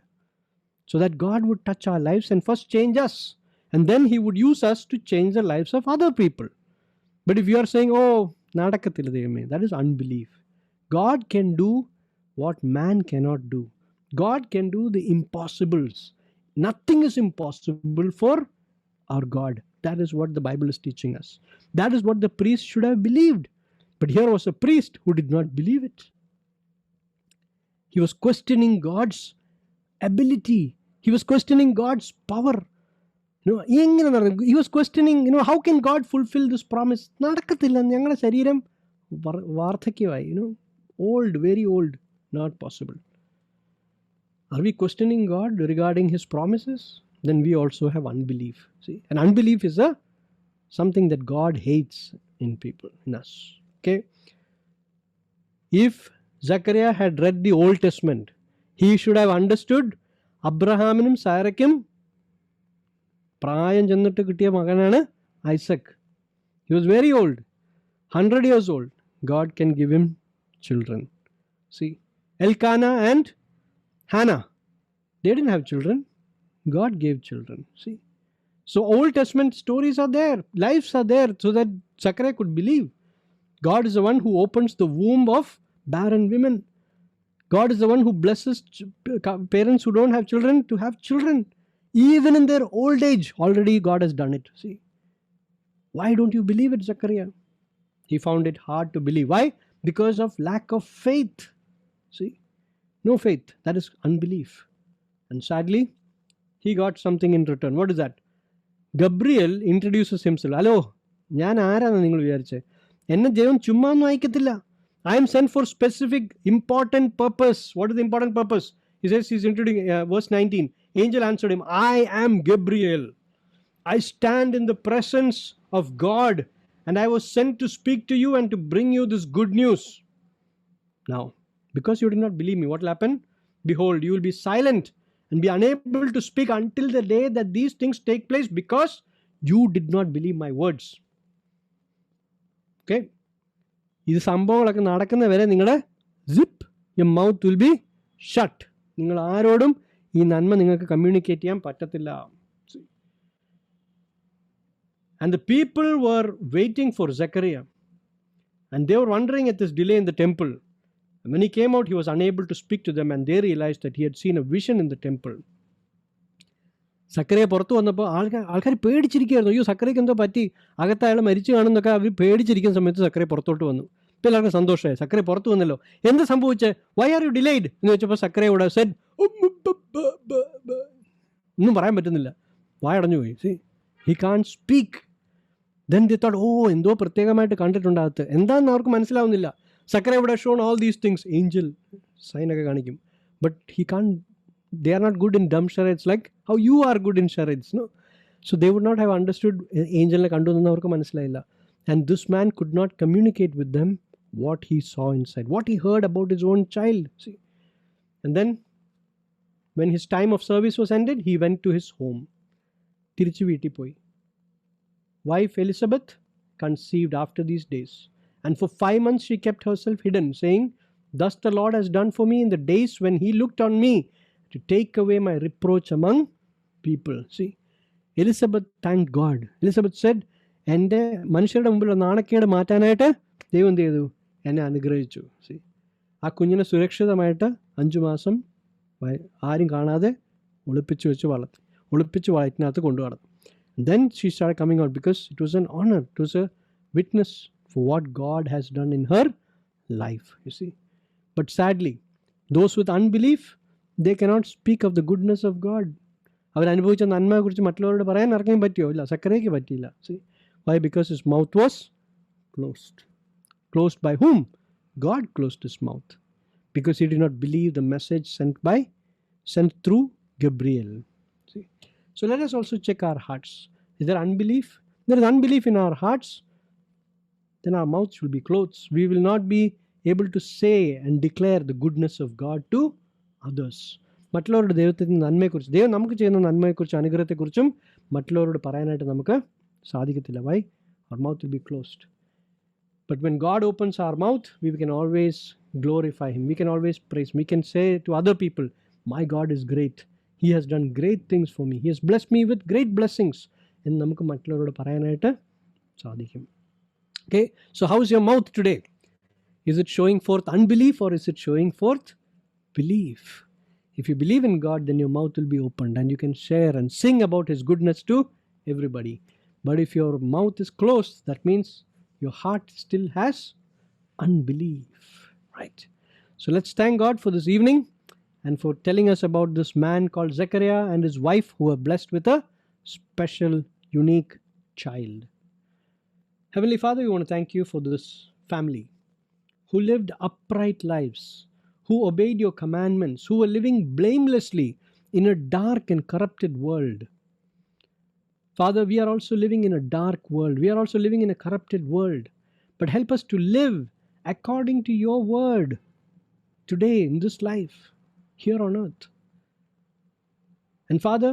[SPEAKER 1] So that God would touch our lives and first change us. And then He would use us to change the lives of other people. But if you are saying, oh, nadakathilla devame, that is unbelief. God can do what man cannot do. God can do the impossibles. Nothing is impossible for our God. That is what the Bible is teaching us. That is what the priest should have believed. But here was a priest who did not believe it. He was questioning God's ability. He was questioning God's power. He was questioning, how can God fulfill this promise? നടക്കത്തില്ല, ഞങ്ങളുടെ ശരീരം വാർദ്ധക്യമായി, old, very old, not possible. Are we questioning God regarding His promises? Then we also have unbelief. See, and unbelief is something that God hates in people, in us. Okay. If Zechariah had read the Old Testament, he should have understood അബ്രഹാമിനും സാരയ്ക്കും പ്രായം ചെന്നിട്ട് കിട്ടിയ മകനാണ് Isaac. He was very old, 100 years old. God can give him children. See, Elkanah and Hannah, they didn't have children. God gave children. See, so Old Testament stories are there, lives are there, so that Zechariah could believe. God is the one who opens the womb of barren women. God is the one who blesses parents who don't have children to have children. Even in their old age, already God has done it. See, why don't you believe it, Zechariah? He found it hard to believe. Why? Because of lack of faith. See, no faith. That is unbelief. And sadly, he got something in return. What is that? Gabriel introduces himself. Hello, ഞാൻ ആരാണെന്ന് നിങ്ങൾ വിചാരിച്ചേ? എന്നെ ദൈവം ചുമ്മാ ഒന്നും അയക്കത്തില്ല. I am sent for specific, important purpose. What is the important purpose? He says, he's introducing verse 19. Angel answered him, I am Gabriel. I stand in the presence of God, and I was sent to speak to you and to bring you this good news. Now, because you did not believe me, what will happen? Behold, you will be silent and be unable to speak until the day that these things take place, because you did not believe my words. Okay? ഇത് സംഭവങ്ങളൊക്കെ നടക്കുന്ന വരെ നിങ്ങളുടെ zip your mouth will be shut. നിങ്ങൾ ആരോടും ഈ നന്മ നിങ്ങൾക്ക് കമ്മ്യൂണിക്കേറ്റ് ചെയ്യാൻ പറ്റത്തില്ല. And the people were waiting for Zechariah, and they were wondering at this delay in the temple. And when he came out, he was unable to speak to them, and they realized that he had seen a vision in the temple. Zacharia പുറത്ത് വന്നപ്പോൾ ആൾക്കാർ പേടിച്ചിരിക്കുകയായിരുന്നു. അയ്യോ, സക്കറിയക്ക് എന്തോ പറ്റി, അകത്ത് അയാൾ മരിച്ചു കാണുന്നൊക്കെ അവർ പേടിച്ചിരിക്കുന്ന സമയത്ത് സക്കറിയ പുറത്തോട്ട് വന്നു. ഇപ്പം എല്ലാവർക്കും സന്തോഷമായി, സക്കറിയ പുറത്ത് വന്നല്ലോ. എന്ത് സംഭവിച്ചേ? വൈ ആർ യു ഡിലേഡ് എന്ന് വെച്ചപ്പോൾ സക്കറിയ ഇവിടെ സെഡ് ഒന്നും പറയാൻ പറ്റുന്നില്ല, വായടഞ്ഞു പോയി. See, he can speak. Then the thought, എന്തോ പ്രത്യേകമായിട്ട് കണ്ടിട്ടുണ്ട് അകത്ത്, എന്താണെന്ന് അവർക്ക് മനസ്സിലാവുന്നില്ല. സക്കറിയ ഇവിടെ shown all these things, angel സൈനൊക്കെ കാണിക്കും, but he can. They are not good in dumb charades like how you are good in charades, no? So they would not have understood angel ne kandu ennu avarku manasilayilla. And this man could not communicate with them what he saw inside, what he heard about his own child. See, and then when his time of service was ended, he went to his home. Tirichu veeti poi. Wife Elizabeth conceived after these days, and for 5 months she kept herself hidden, saying, thus the Lord has done for me in the days when he looked on me to take away my reproach among people. See, Elizabeth thanked God. Elizabeth said, എൻ്റെ മനുഷ്യരുടെ മുമ്പിലുള്ള നാണക്കേട് മാറ്റാനായിട്ട് ദൈവം എന്ത് ചെയ്തു? എന്നെ അനുഗ്രഹിച്ചു. സി, ആ കുഞ്ഞിനെ സുരക്ഷിതമായിട്ട് 5 മാസം ആരും കാണാതെ ഒളിപ്പിച്ച് വയറ്റിനകത്ത് കൊണ്ടു നടന്നു. Then she started coming out because it was an honor. It was a witness for what God has done in her life, you see. But sadly, those with unbelief, they cannot speak of the goodness of God. അവരനുഭവിച്ച നന്മയെക്കുറിച്ച് മറ്റുള്ളവരോട് പറയാൻ ആർക്കെങ്കിലും പറ്റിയോ? ഇല്ല, സക്കരയ്ക്ക് പറ്റിയില്ല. See, why? Because his mouth was closed. Closed by whom? God closed his mouth because he did not believe the message sent through Gabriel. See? So let us also check our hearts. Is there unbelief? There is unbelief in our hearts, then our mouths will be closed. We will not be able to say and declare the goodness of God to others. മറ്റുള്ളവരുടെ ദൈവത്തിൻ്റെ നന്മയെക്കുറിച്ച്, ദൈവം നമുക്ക് ചെയ്യുന്ന നന്മയെക്കുറിച്ച്, അനുഗ്രഹത്തെക്കുറിച്ചും മറ്റുള്ളവരോട് പറയാനായിട്ട് നമുക്ക് സാധിക്കത്തില്ല. Why? Our mouth will be closed. But when God opens our mouth, we can always glorify him. We can always praise him. We can say to other people, my God is great. He has done great things for me. He has blessed me with great blessings. എന്ന് നമുക്ക് മറ്റുള്ളവരോട് പറയാനായിട്ട് സാധിക്കും. Okay, so how is your mouth today? Is it showing forth unbelief or is it showing forth belief? If you believe in God, then your mouth will be opened and you can share and sing about his goodness to everybody. But if your mouth is closed, that means your heart still has unbelief, right? So let's thank God for this evening and for telling us about this man called Zechariah and his wife who were blessed with a special, unique child. Heavenly Father, we want to thank you for this family who lived upright lives, who obeyed your commandments, who were living blamelessly in a dark and corrupted world. Father, we are also living in a dark world. We are also living in a corrupted world. But help us to live according to your word today in this life, here on earth. And Father,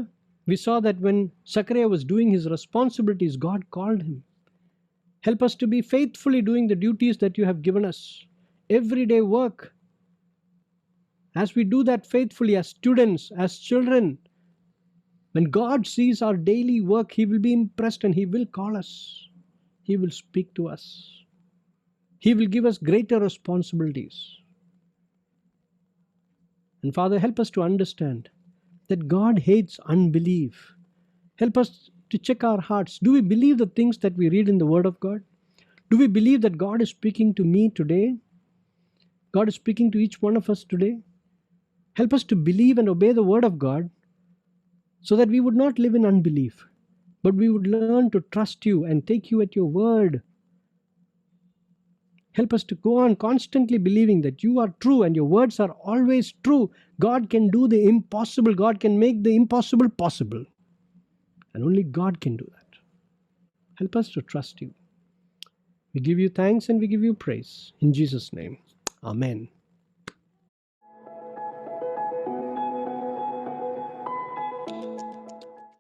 [SPEAKER 1] we saw that when Zechariah was doing his responsibilities, God called him. Help us to be faithfully doing the duties that you have given us. Everyday work. As we do that faithfully as students, as children, when God sees our daily work, he will be impressed and he will call us. He will speak to us. He will give us greater responsibilities. And Father, help us to understand that God hates unbelief. Help us to check our hearts. Do we believe the things that we read in the Word of God? Do we believe that God is speaking to me today? God is speaking to each one of us today. Help us to believe and obey the Word of God so that we would not live in unbelief, but we would learn to trust you and take you at your word. Help us to go on constantly believing that you are true and your words are always true. God can do the impossible. God can make the impossible possible. And only God can do that. Help us to trust you. We give you thanks and we give you praise. In Jesus' name, amen.